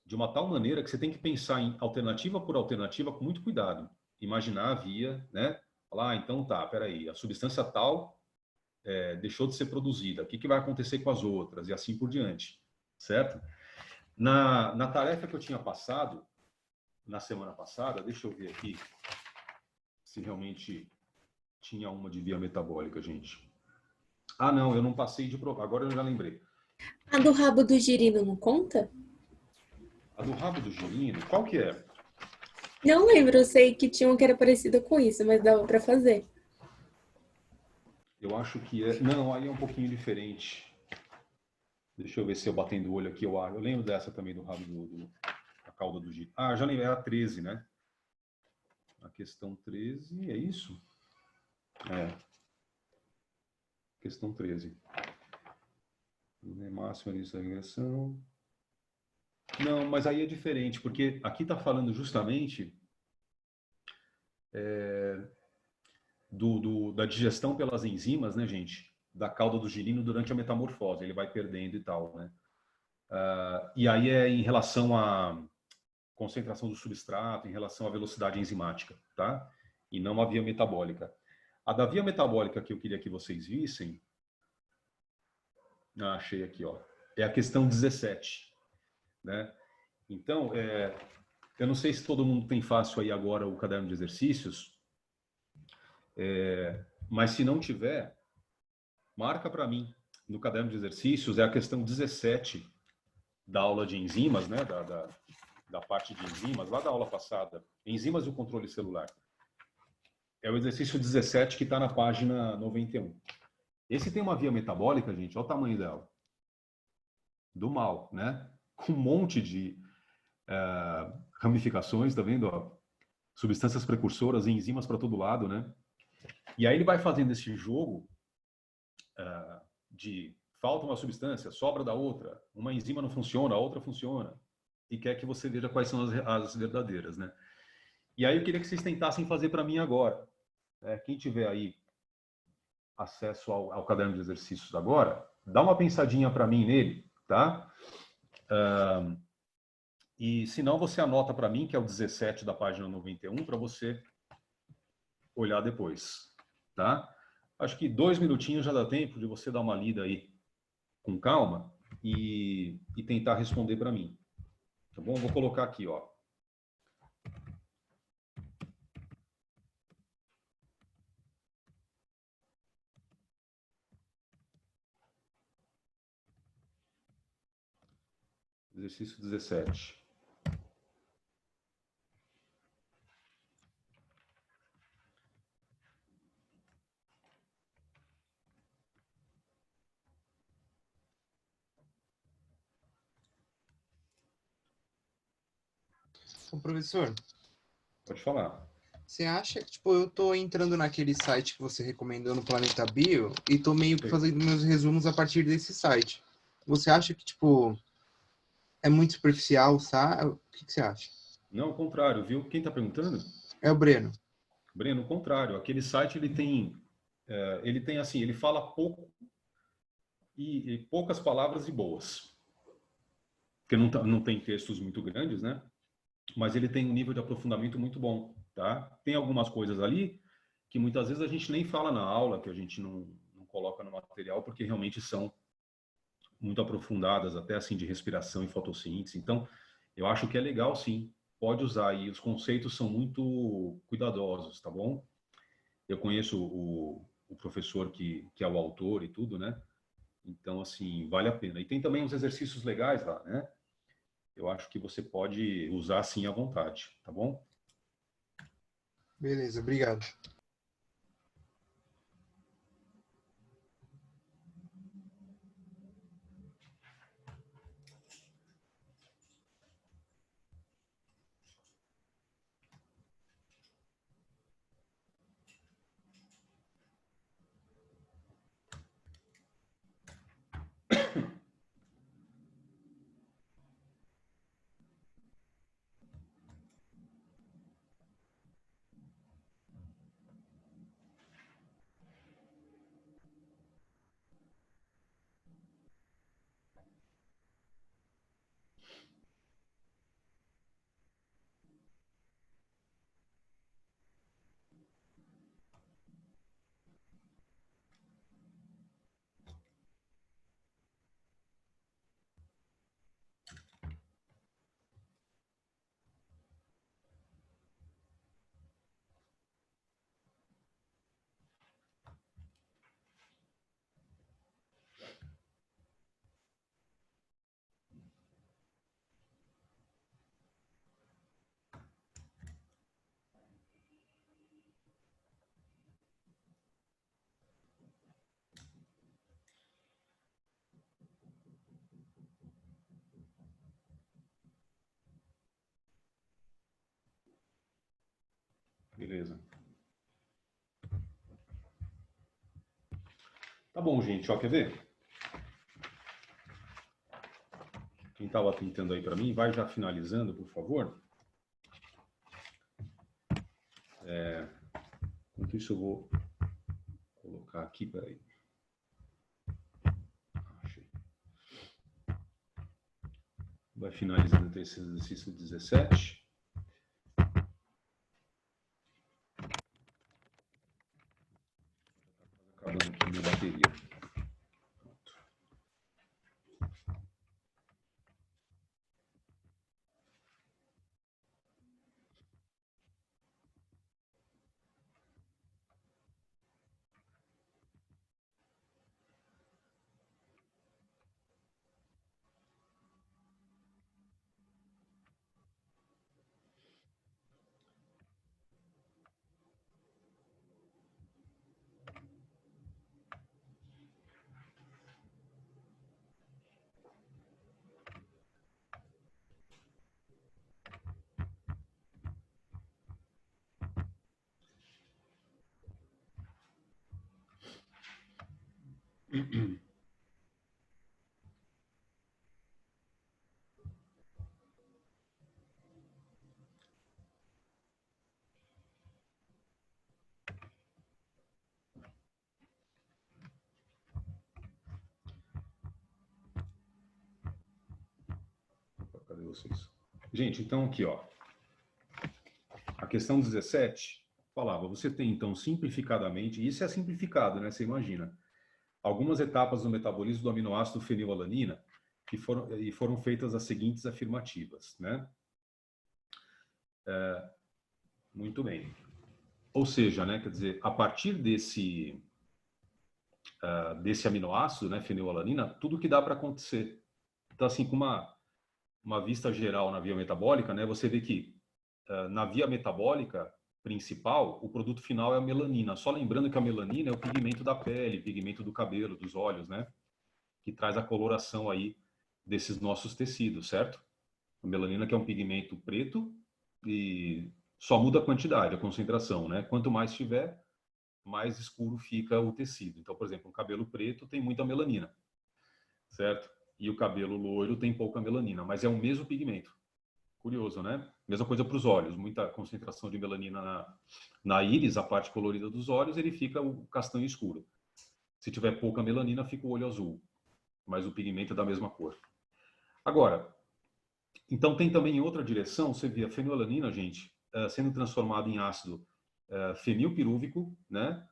Speaker 1: de uma tal maneira que você tem que pensar em alternativa por alternativa com muito cuidado. Imaginar a via, né? Falar, então tá, peraí, a substância tal deixou de ser produzida, o que vai acontecer com as outras, e assim por diante, certo? Na tarefa que eu tinha passado, na semana passada, deixa eu ver aqui se realmente tinha uma de via metabólica, gente. Ah, não, eu não passei de prova, agora eu já lembrei.
Speaker 3: A do rabo do girino não conta?
Speaker 1: A do rabo do girino, qual que é?
Speaker 3: Não lembro, eu sei que tinha uma que era parecida com isso, mas dava pra fazer.
Speaker 1: Eu acho que é... Não, aí é um pouquinho diferente. Deixa eu ver se eu batendo o olho aqui, eu lembro dessa também do rabo a cauda do girino. Ah, já lembrei, é a 13, né? A questão 13, é isso? É. Questão 13. Máxima de regressão. Não, mas aí é diferente, porque aqui está falando justamente da digestão pelas enzimas, né, gente? Da cauda do girino durante a metamorfose. Ele vai perdendo e tal, né? E aí é em relação à concentração do substrato, em relação à velocidade enzimática, tá? E não à via metabólica. A da via metabólica que eu queria que vocês vissem, achei aqui, ó, é a questão 17, né? Então, eu não sei se todo mundo tem fácil aí agora o caderno de exercícios, mas se não tiver, marca para mim no caderno de exercícios, é a questão 17 da aula de enzimas, né? Da parte de enzimas, lá da aula passada, enzimas e o controle celular. É o exercício 17 que está na página 91. Esse tem uma via metabólica, gente, olha o tamanho dela. Do mal, né? Com um monte de ramificações, tá vendo? Ó? Substâncias precursoras e enzimas para todo lado, né? E aí ele vai fazendo esse jogo de falta uma substância, sobra da outra, uma enzima não funciona, a outra funciona, e quer que você veja quais são as verdadeiras, né? E aí eu queria que vocês tentassem fazer para mim agora. Quem tiver aí acesso ao caderno de exercícios agora, dá uma pensadinha para mim nele, tá? E se não, você anota para mim, que é o 17 da página 91, para você olhar depois, tá? Acho que 2 minutinhos já dá tempo de você dar uma lida aí com calma e tentar responder para mim. Tá bom? Vou colocar aqui, ó. Exercício 17.
Speaker 8: Ô, professor,
Speaker 1: Pode falar.
Speaker 8: você acha que, tipo, eu tô entrando naquele site que você recomendou no Planeta Bio e tô meio que fazendo meus resumos a partir desse site. Você acha que, tipo, é muito superficial, sabe? O que você acha?
Speaker 1: Não, ao contrário, viu? Quem está perguntando?
Speaker 8: É o Breno.
Speaker 1: Breno, o contrário. Aquele site, ele tem assim, ele fala pouco e poucas palavras e boas. Porque não tem textos muito grandes, né? Mas ele tem um nível de aprofundamento muito bom, tá? Tem algumas coisas ali que muitas vezes a gente nem fala na aula, que a gente não coloca no material, porque realmente são muito aprofundadas, até assim de respiração e fotossíntese. Então, eu acho que é legal, sim. Pode usar, e os conceitos são muito cuidadosos, tá bom? Eu conheço o professor que é o autor e tudo, né? Então, assim, vale a pena. E tem também uns exercícios legais lá, né? Eu acho que você pode usar, sim, à vontade, tá bom?
Speaker 8: Beleza, obrigado.
Speaker 1: Tá bom, gente, ó, quer ver? Quem estava tentando aí para mim, vai já finalizando, por favor. Enquanto isso, eu vou colocar aqui, peraí. Achei. Vai finalizando então esse exercício 17. Acabando aqui a minha bateria. Cadê vocês? Gente, então aqui, ó. A questão 17 falava, você tem então simplificadamente, isso é simplificado, né? Você imagina. Algumas etapas do metabolismo do aminoácido fenilalanina que foram feitas as seguintes afirmativas, né? Muito bem. Ou seja, né, quer dizer, a partir desse aminoácido, né, fenilalanina, tudo que dá para acontecer. Então, assim, com uma vista geral na via metabólica, né, você vê que na via metabólica principal, o produto final é a melanina. Só lembrando que a melanina é o pigmento da pele, pigmento do cabelo, dos olhos, né, que traz a coloração aí desses nossos tecidos, certo? A melanina que é um pigmento preto e só muda a quantidade, a concentração, né? Quanto mais tiver, mais escuro fica o tecido. Então, por exemplo, um cabelo preto tem muita melanina, certo? E o cabelo loiro tem pouca melanina, mas é o mesmo pigmento. Curioso, né? Mesma coisa para os olhos, muita concentração de melanina na íris, a parte colorida dos olhos, ele fica o castanho escuro. Se tiver pouca melanina, fica o olho azul, mas o pigmento é da mesma cor. Agora, então tem também em outra direção, você vê a fenilalanina, gente, sendo transformada em ácido fenilpirúvico, né?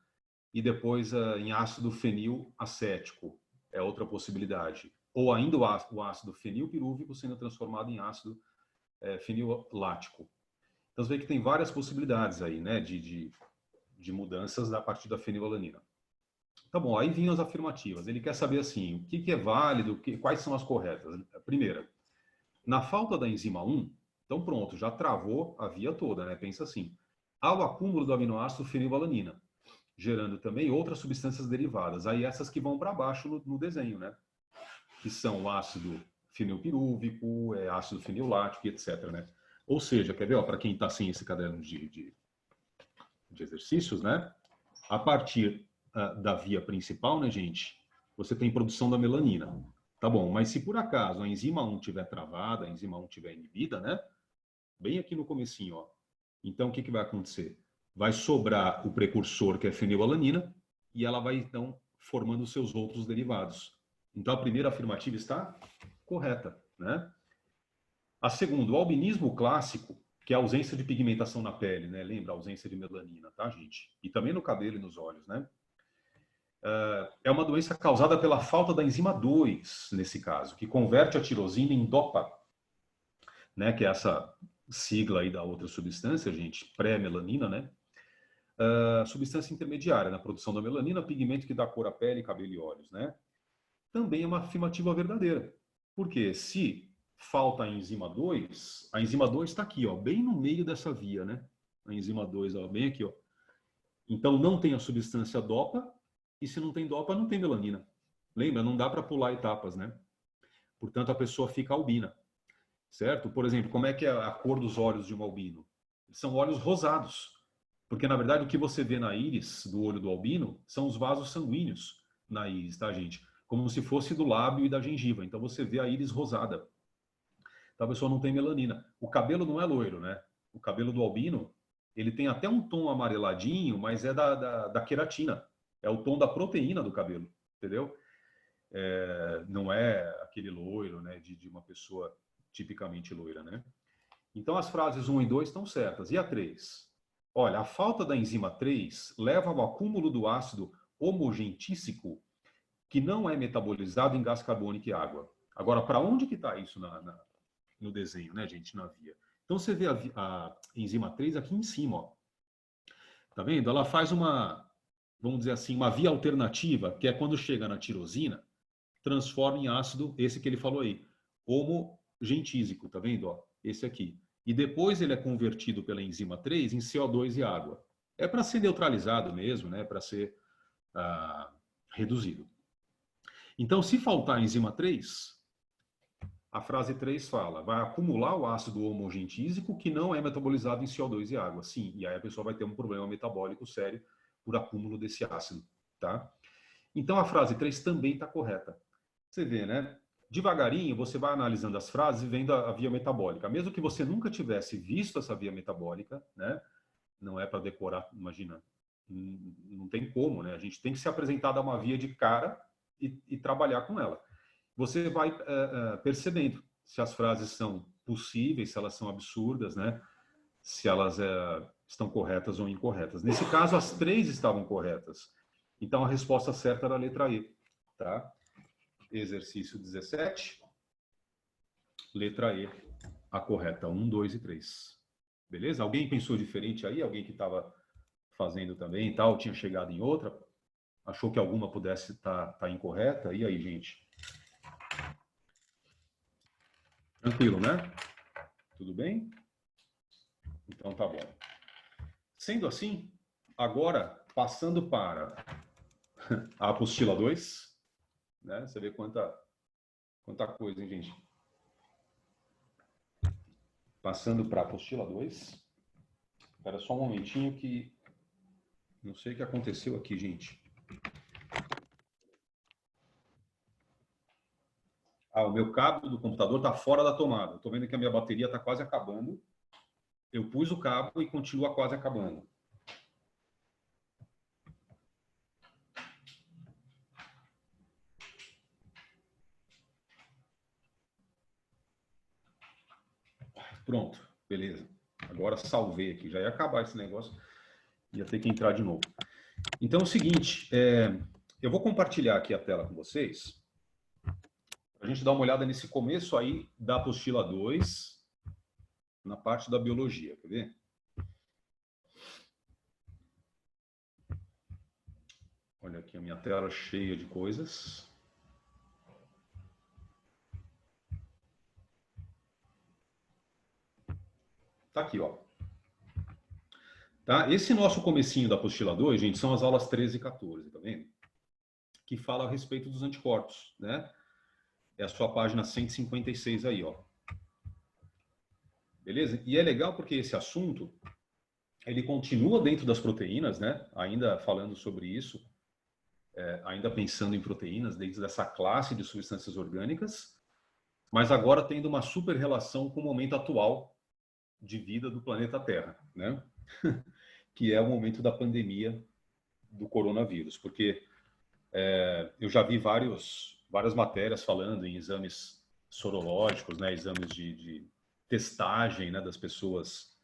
Speaker 1: E depois em ácido fenilacético, é outra possibilidade. Ou ainda o ácido fenilpirúvico sendo transformado em ácido fenilático. Então você vê que tem várias possibilidades aí, né, de mudanças a partir da fenilalanina. Tá bom, aí vinham as afirmativas. Ele quer saber assim, o que é válido, quais são as corretas. A primeira, na falta da enzima 1, então pronto, já travou a via toda, né? Pensa assim, há o acúmulo do aminoácido fenilalanina, gerando também outras substâncias derivadas. Aí essas que vão para baixo no desenho, né? Que são o ácido fenilpirúvico, ácido fenilático, etc. Né? Ou seja, quer ver, para quem está sem esse caderno de exercícios, né? A partir da via principal, né, gente, você tem produção da melanina. Tá bom, mas se por acaso a enzima 1 estiver travada, a enzima 1 estiver inibida, né? Bem aqui no comecinho, ó. Então, o que vai acontecer? Vai sobrar o precursor, que é a fenilalanina, e ela vai, então, formando os seus outros derivados. Então, a primeira afirmativa está correta, né? A segunda, o albinismo clássico, que é a ausência de pigmentação na pele, né? Lembra? A ausência de melanina, tá, gente? E também no cabelo e nos olhos, né? É uma doença causada pela falta da enzima 2, nesse caso, que converte a tirosina em DOPA, né? Que é essa sigla aí da outra substância, gente, pré-melanina, né? Substância intermediária na produção da melanina, pigmento que dá cor à pele, cabelo e olhos, né? Também é uma afirmativa verdadeira. Porque se falta a enzima 2 está aqui, ó, bem no meio dessa via, né? A enzima 2, ó, bem aqui, ó. Então não tem a substância DOPA, e se não tem DOPA, não tem melanina. Lembra? Não dá para pular etapas, né? Portanto, a pessoa fica albina. Certo? Por exemplo, como é que é a cor dos olhos de um albino? São olhos rosados. Porque, na verdade, o que você vê na íris do olho do albino são os vasos sanguíneos na íris, tá, gente? Como se fosse do lábio e da gengiva. Então você vê a íris rosada. Então a pessoa não tem melanina. O cabelo não é loiro, né? O cabelo do albino, ele tem até um tom amareladinho, mas é da queratina. É o tom da proteína do cabelo, entendeu? Não é aquele loiro, né, de uma pessoa tipicamente loira, né? Então as frases 1 e 2 estão certas. E a 3? Olha, a falta da enzima 3 leva ao acúmulo do ácido homogentíssico que não é metabolizado em gás carbônico e água. Agora, para onde que está isso no desenho, né, gente, na via? Então você vê a enzima 3 aqui em cima, ó. Tá vendo? Ela faz vamos dizer assim, uma via alternativa, que é quando chega na tirosina, transforma em ácido, esse que ele falou aí, homogentísico, tá vendo? Ó, esse aqui. E depois ele é convertido pela enzima 3 em CO2 e água. É para ser neutralizado mesmo, né? Para ser reduzido. Então, se faltar a enzima 3, a frase 3 fala, vai acumular o ácido homogentísico que não é metabolizado em CO2 e água. Sim, e aí a pessoa vai ter um problema metabólico sério por acúmulo desse ácido, tá? Então, a frase 3 também está correta. Você vê, né? Devagarinho, você vai analisando as frases e vendo a via metabólica. Mesmo que você nunca tivesse visto essa via metabólica, né? Não é para decorar, imagina. Não tem como, né? A gente tem que se apresentar a uma via de cara e trabalhar com ela. Você vai percebendo se as frases são possíveis, se elas são absurdas, né? Se elas estão corretas ou incorretas. Nesse caso, as 3 estavam corretas. Então, a resposta certa era a letra E, tá? Exercício 17, letra E, a correta, 1, 2 e 3. Beleza? Alguém pensou diferente aí? Alguém que estava fazendo também e tal, tinha chegado em outra? Achou que alguma pudesse estar incorreta? E aí, gente? Tranquilo, né? Tudo bem? Então tá bom. Sendo assim, agora, passando para a apostila 2, né? Você vê quanta coisa, hein, gente? Passando para a apostila 2. Espera só um momentinho que... Não sei o que aconteceu aqui, gente. O meu cabo do computador está fora da tomada. Estou vendo que a minha bateria está quase acabando. Eu pus o cabo e continua quase acabando. Pronto, beleza. Agora salvei aqui. Já ia acabar esse negócio. Ia ter que entrar de novo. Então é o seguinte, eu vou compartilhar aqui a tela com vocês. A gente dá uma olhada nesse começo aí da apostila 2, na parte da biologia. Quer ver? Olha aqui a minha tela cheia de coisas. Tá aqui, ó. Tá? Esse nosso comecinho da apostila 2, gente, são as aulas 13 e 14, tá vendo? Que fala a respeito dos anticorpos, né? É a sua página 156 aí, ó. Beleza? E é legal porque esse assunto, ele continua dentro das proteínas, né? Ainda falando sobre isso, ainda pensando em proteínas, dentro dessa classe de substâncias orgânicas, mas agora tendo uma super relação com o momento atual de vida do planeta Terra, né? Que é o momento da pandemia do coronavírus, porque eu já vi várias matérias falando em exames sorológicos, né? Exames de testagem, né? Das pessoas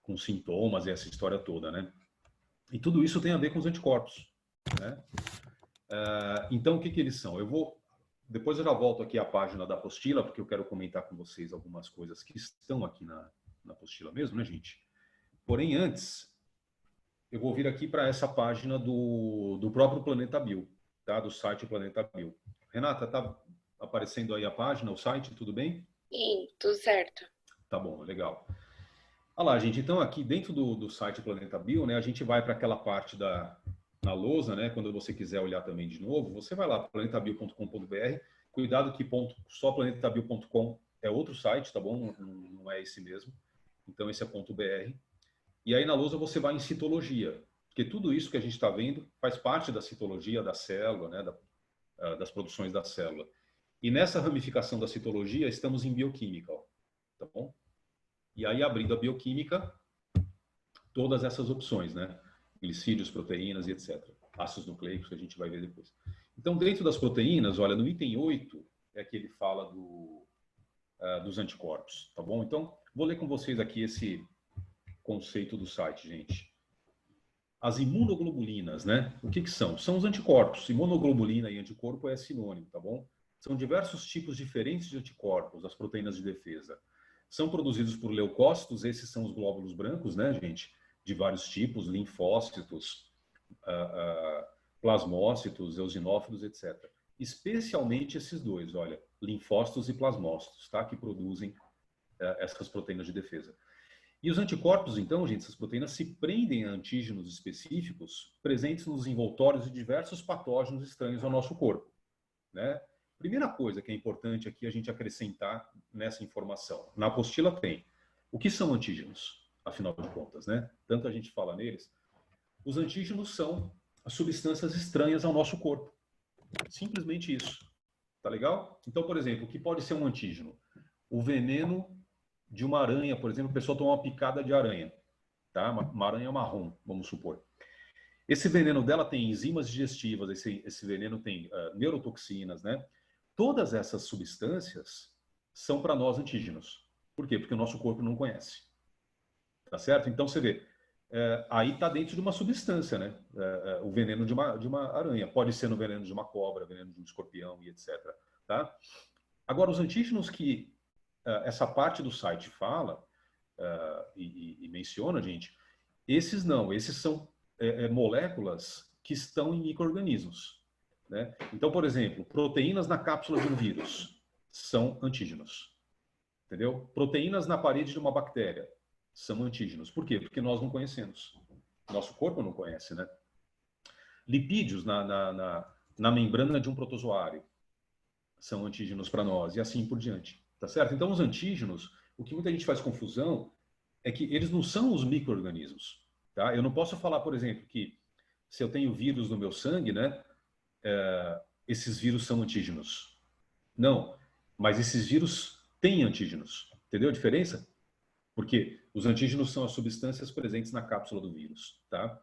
Speaker 1: com sintomas e essa história toda, né? E tudo isso tem a ver com os anticorpos, né? Então, o que eles são? Depois eu já volto aqui à página da apostila, porque eu quero comentar com vocês algumas coisas que estão aqui na apostila mesmo, né, gente? Porém, antes, eu vou vir aqui para essa página do próprio Planeta Bio, tá? Do site Planeta Bio. Renata, tá aparecendo aí a página, o site, tudo bem?
Speaker 5: Sim, tudo certo.
Speaker 1: Tá bom, legal. Olha lá, gente, então aqui dentro do site Planeta Bio, né, a gente vai para aquela parte na lousa, né, quando você quiser olhar também de novo, você vai lá, planetabio.com.br, cuidado que só planetabio.com é outro site, tá bom? Não é esse mesmo. Então esse é .br. E aí na lousa você vai em citologia. Porque tudo isso que a gente está vendo faz parte da citologia da célula, né, das produções da célula. E nessa ramificação da citologia, estamos em bioquímica, ó, tá bom? E aí, abrindo a bioquímica, todas essas opções, né? Glicídios, proteínas e etc. Ácidos nucleicos, que a gente vai ver depois. Então, dentro das proteínas, olha, no item 8 é que ele fala dos anticorpos, tá bom? Então, vou ler com vocês aqui esse conceito do site, gente. As imunoglobulinas, né? O que são? São os anticorpos. Imunoglobulina e anticorpo é sinônimo, tá bom? São diversos tipos diferentes de anticorpos, as proteínas de defesa. São produzidos por leucócitos, esses são os glóbulos brancos, né, gente? De vários tipos, linfócitos, plasmócitos, eosinófilos, etc. Especialmente esses dois, olha, linfócitos e plasmócitos, tá? Que produzem essas proteínas de defesa. E os anticorpos, então, gente, essas proteínas se prendem a antígenos específicos presentes nos envoltórios de diversos patógenos estranhos ao nosso corpo, né? Primeira coisa que é importante aqui a gente acrescentar nessa informação. Na apostila tem. O que são antígenos, afinal de contas, né? Tanto a gente fala neles. Os antígenos são as substâncias estranhas ao nosso corpo. Simplesmente isso. Tá legal? Então, por exemplo, o que pode ser um antígeno? O veneno de uma aranha, por exemplo, a pessoa toma uma picada de aranha, tá? Uma aranha marrom, vamos supor. Esse veneno dela tem enzimas digestivas, esse veneno tem neurotoxinas, né? Todas essas substâncias são para nós antígenos. Por quê? Porque o nosso corpo não conhece. Tá certo? Então, você vê, aí está dentro de uma substância, né? O veneno de uma aranha. Pode ser no veneno de uma cobra, veneno de um escorpião e etc. Tá? Agora, os antígenos que essa parte do site fala e menciona, gente, esses não. Esses são moléculas que estão em micro-organismos. Né? Então, por exemplo, proteínas na cápsula de um vírus são antígenos. Entendeu? Proteínas na parede de uma bactéria são antígenos. Por quê? Porque nós não conhecemos. Nosso corpo não conhece, né? Lipídios na membrana de um protozoário são antígenos para nós, e assim por diante. Tá certo? Então, os antígenos, o que muita gente faz confusão é que eles não são os micro-organismos. Tá? Eu não posso falar, por exemplo, que se eu tenho vírus no meu sangue, né? Esses vírus são antígenos. Não, mas esses vírus têm antígenos. Entendeu a diferença? Porque os antígenos são as substâncias presentes na cápsula do vírus, tá?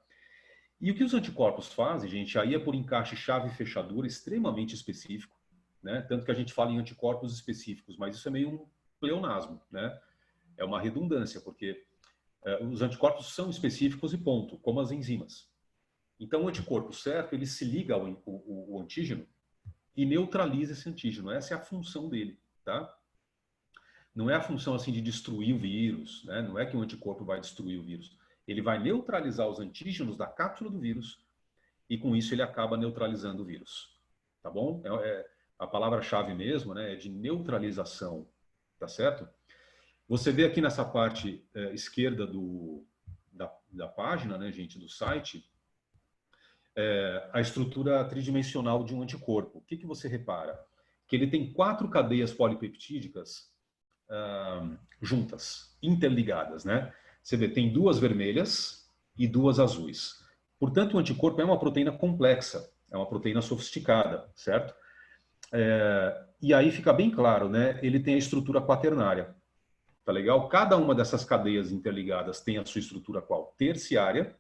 Speaker 1: E o que os anticorpos fazem, gente, aí é por encaixe chave e fechadura extremamente específico, né? Tanto que a gente fala em anticorpos específicos, mas isso é meio um pleonasmo, né? É uma redundância, porque os anticorpos são específicos e ponto, como as enzimas. Então, o anticorpo certo, ele se liga ao antígeno e neutraliza esse antígeno. Essa é a função dele, tá? Não é a função assim de destruir o vírus, né? Não é que o anticorpo vai destruir o vírus. Ele vai neutralizar os antígenos da cápsula do vírus e com isso ele acaba neutralizando o vírus, tá bom? A palavra-chave mesmo, né? É de neutralização, tá certo? Você vê aqui nessa parte esquerda da página, né, gente, do site, a estrutura tridimensional de um anticorpo. O que você repara? Que ele tem 4 cadeias polipeptídicas juntas, interligadas, né? Você vê, tem 2 vermelhas e 2 azuis. Portanto, o anticorpo é uma proteína complexa, é uma proteína sofisticada, certo? E aí fica bem claro, né? Ele tem a estrutura quaternária, tá legal? Cada uma dessas cadeias interligadas tem a sua estrutura qual? Terciária,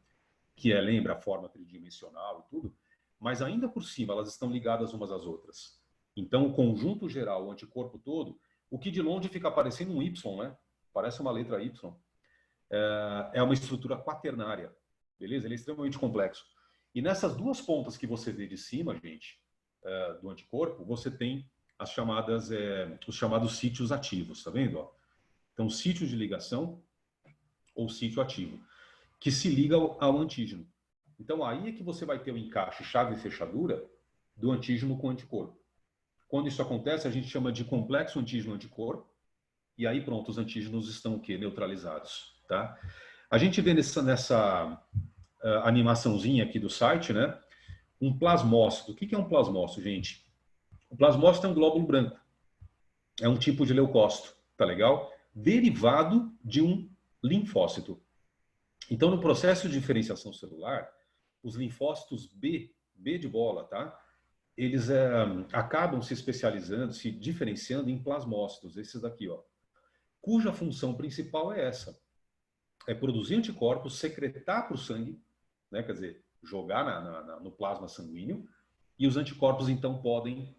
Speaker 1: que lembra a forma tridimensional e tudo, mas ainda por cima elas estão ligadas umas às outras. Então, o conjunto geral, o anticorpo todo, o que de longe fica parecendo um Y, né? Parece uma letra Y. É uma estrutura quaternária, beleza? Ele é extremamente complexo. E nessas 2 pontas que você vê de cima, gente, do anticorpo, você tem os chamados sítios ativos, tá vendo? Ó? Então, sítio de ligação ou sítio ativo, que se liga ao antígeno. Então, aí é que você vai ter o encaixe chave e fechadura do antígeno com o anticorpo. Quando isso acontece, a gente chama de complexo antígeno-anticorpo, e aí pronto, os antígenos estão o quê? Neutralizados, tá? A gente vê nessa animaçãozinha aqui do site, né? Um plasmócito. O que é um plasmócito, gente? O plasmócito é um glóbulo branco. É um tipo de leucócito, tá legal? Derivado de um linfócito. Então, no processo de diferenciação celular, os linfócitos B de bola, tá? Eles acabam se especializando, se diferenciando em plasmócitos, esses daqui, ó, cuja função principal é essa, é produzir anticorpos, secretar para o sangue, né? Quer dizer, jogar no plasma sanguíneo, e os anticorpos, então, podem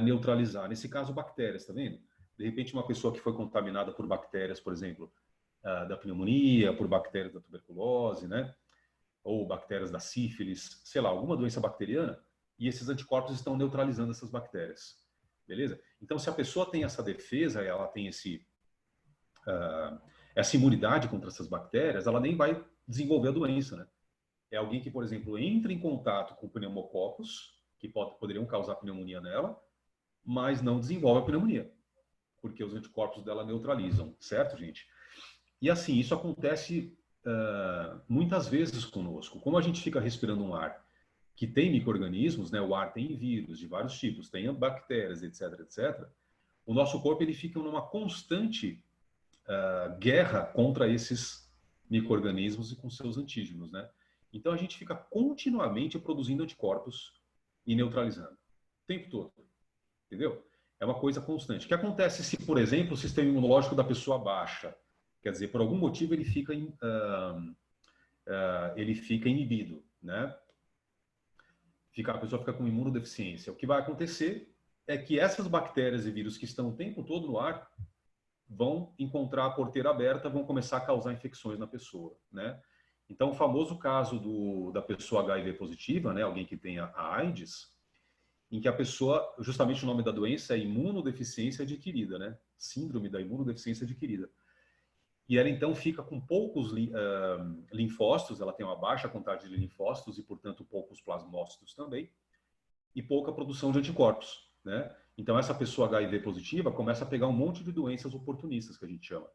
Speaker 1: neutralizar. Nesse caso, bactérias, tá vendo? De repente, uma pessoa que foi contaminada por bactérias, por exemplo, da pneumonia, por bactérias da tuberculose, né? Ou bactérias da sífilis, sei lá, alguma doença bacteriana, e esses anticorpos estão neutralizando essas bactérias. Beleza? Então, se a pessoa tem essa defesa, ela tem essa imunidade contra essas bactérias, ela nem vai desenvolver a doença, né? É alguém que, por exemplo, entra em contato com pneumococos, que poderiam causar pneumonia nela, mas não desenvolve a pneumonia, porque os anticorpos dela neutralizam, certo, gente? E assim, isso acontece muitas vezes conosco. Como a gente fica respirando um ar que tem micro-organismos, né? O ar tem vírus de vários tipos, tem bactérias, etc, etc. O nosso corpo ele fica numa constante guerra contra esses micro-organismos e com seus antígenos, né? Então a gente fica continuamente produzindo anticorpos e neutralizando o tempo todo, entendeu? É uma coisa constante. O que acontece se, por exemplo, o sistema imunológico da pessoa baixa? Quer dizer, por algum motivo ele fica inibido, né? A pessoa fica com imunodeficiência. O que vai acontecer é que essas bactérias e vírus que estão o tempo todo no ar vão encontrar a porteira aberta, vão começar a causar infecções na pessoa, né? Então, o famoso caso da pessoa HIV positiva, né? Alguém que tem a AIDS, em que a pessoa, justamente o nome da doença é imunodeficiência adquirida, né? Síndrome da imunodeficiência adquirida. E ela, então, fica com poucos linfócitos, ela tem uma baixa contagem de linfócitos e, portanto, poucos plasmócitos também, e pouca produção de anticorpos, né? Então, essa pessoa HIV positiva começa a pegar um monte de doenças oportunistas, que a gente chama.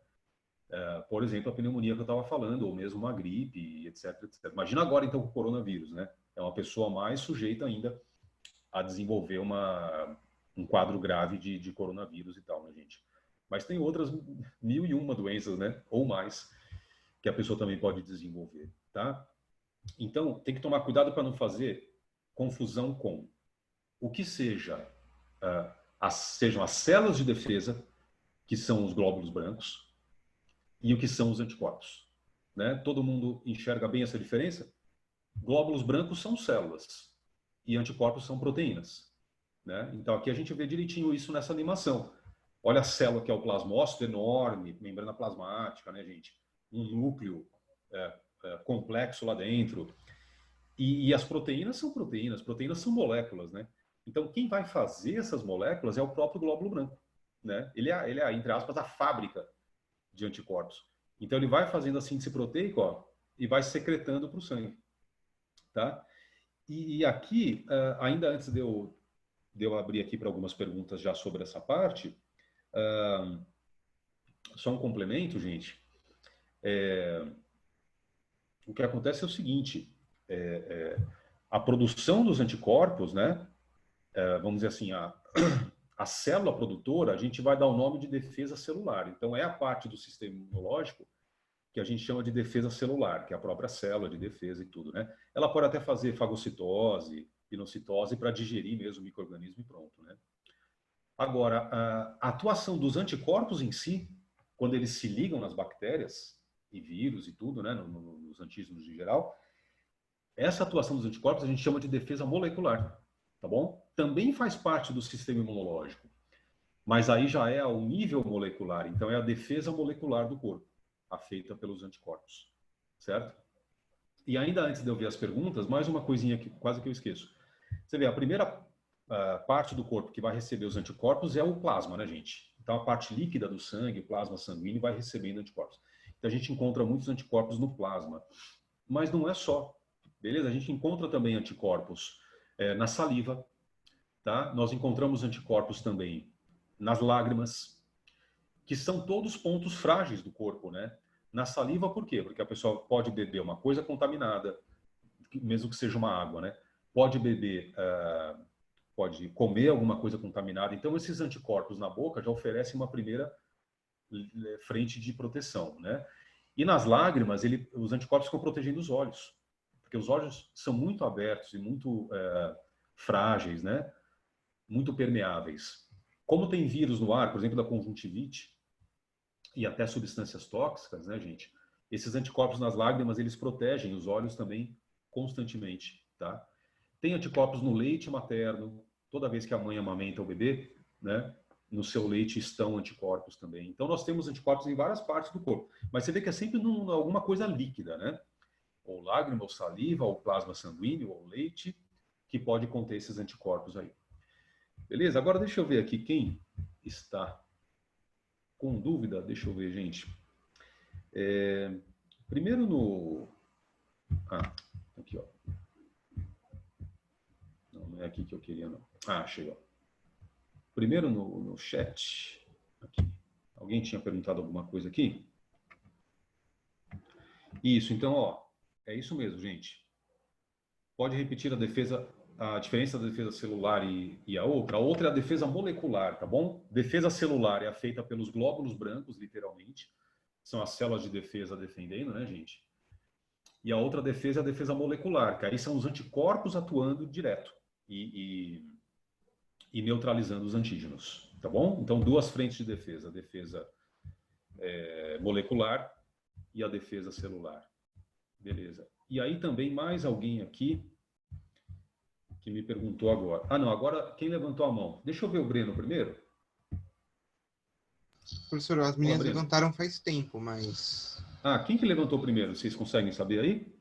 Speaker 1: Por exemplo, a pneumonia que eu estava falando, ou mesmo uma gripe, etc, etc. Imagina agora, então, com o coronavírus, né? É uma pessoa mais sujeita ainda a desenvolver um quadro grave de coronavírus e tal, né, gente? Mas tem outras 1001 doenças, né? Ou mais, que a pessoa também pode desenvolver, tá? Então, tem que tomar cuidado para não fazer confusão com o que sejam as células de defesa, que são os glóbulos brancos, e o que são os anticorpos, né? Todo mundo enxerga bem essa diferença? Glóbulos brancos são células e anticorpos são proteínas, né? Então, aqui a gente vê direitinho isso nessa animação. Olha a célula que é o plasmócito, enorme, membrana plasmática, né, gente? Um núcleo complexo lá dentro. E as proteínas são moléculas, né? Então, quem vai fazer essas moléculas é o próprio glóbulo branco, né? Ele é, entre aspas, a fábrica de anticorpos. Então, ele vai fazendo a síntese proteica, ó, e vai secretando para o sangue, tá? E aqui, ainda antes de eu abrir aqui para algumas perguntas já sobre essa parte, só um complemento, gente. O que acontece é o seguinte, a produção dos anticorpos, né? Vamos dizer assim, a célula produtora, a gente vai dar o nome de defesa celular. Então, é a parte do sistema imunológico que a gente chama de defesa celular, que é a própria célula de defesa e tudo, né? Ela pode até fazer fagocitose, pinocitose para digerir mesmo o micro-organismo e pronto, né? Agora, a atuação dos anticorpos em si, quando eles se ligam nas bactérias e vírus e tudo, né, nos antígenos em geral, essa atuação dos anticorpos a gente chama de defesa molecular, tá bom? Também faz parte do sistema imunológico, mas aí já é ao nível molecular, então é a defesa molecular do corpo, feita pelos anticorpos, certo? E ainda antes de eu ver as perguntas, mais uma coisinha que quase que eu esqueço. Você vê, a primeira parte do corpo que vai receber os anticorpos é o plasma, né, gente? Então, a parte líquida do sangue, o plasma sanguíneo, vai recebendo anticorpos. Então, a gente encontra muitos anticorpos no plasma. Mas não é só, beleza? A gente encontra também anticorpos na saliva, tá? Nós encontramos anticorpos também nas lágrimas, que são todos pontos frágeis do corpo, né? Na saliva, por quê? Porque a pessoa pode beber uma coisa contaminada, mesmo que seja uma água, né? Pode beber, pode comer alguma coisa contaminada. Então, esses anticorpos na boca já oferecem uma primeira frente de proteção, né? E nas lágrimas, os anticorpos ficam protegendo os olhos, porque os olhos são muito abertos e muito frágeis, né? Muito permeáveis. Como tem vírus no ar, por exemplo, da conjuntivite, e até substâncias tóxicas, né, gente? Esses anticorpos nas lágrimas, eles protegem os olhos também constantemente, tá? Tem anticorpos no leite materno, toda vez que a mãe amamenta o bebê, né? No seu leite estão anticorpos também. Então, nós temos anticorpos em várias partes do corpo. Mas você vê que é sempre alguma coisa líquida, né? Ou lágrima, ou saliva, ou plasma sanguíneo, ou leite, que pode conter esses anticorpos aí. Beleza? Agora, deixa eu ver aqui quem está com dúvida. Deixa eu ver, gente. Primeiro no... aqui, ó. Não é aqui que eu queria, não. Achei, ó. Primeiro no chat. Aqui. Alguém tinha perguntado alguma coisa aqui? Isso, então, ó. É isso mesmo, gente. Pode repetir a diferença da defesa celular e a outra? A outra é a defesa molecular, tá bom? Defesa celular é feita pelos glóbulos brancos, literalmente. São as células de defesa defendendo, né, gente? E a outra defesa é a defesa molecular, que aí são os anticorpos atuando direto e neutralizando os antígenos, tá bom? Então, duas frentes de defesa. A defesa molecular e a defesa celular. Beleza. E aí também mais alguém aqui que me perguntou agora. Ah, não, agora quem levantou a mão? Deixa eu ver o Breno primeiro.
Speaker 8: Professor, as meninas levantaram faz tempo, mas...
Speaker 1: Ah, quem que levantou primeiro? Vocês conseguem saber aí?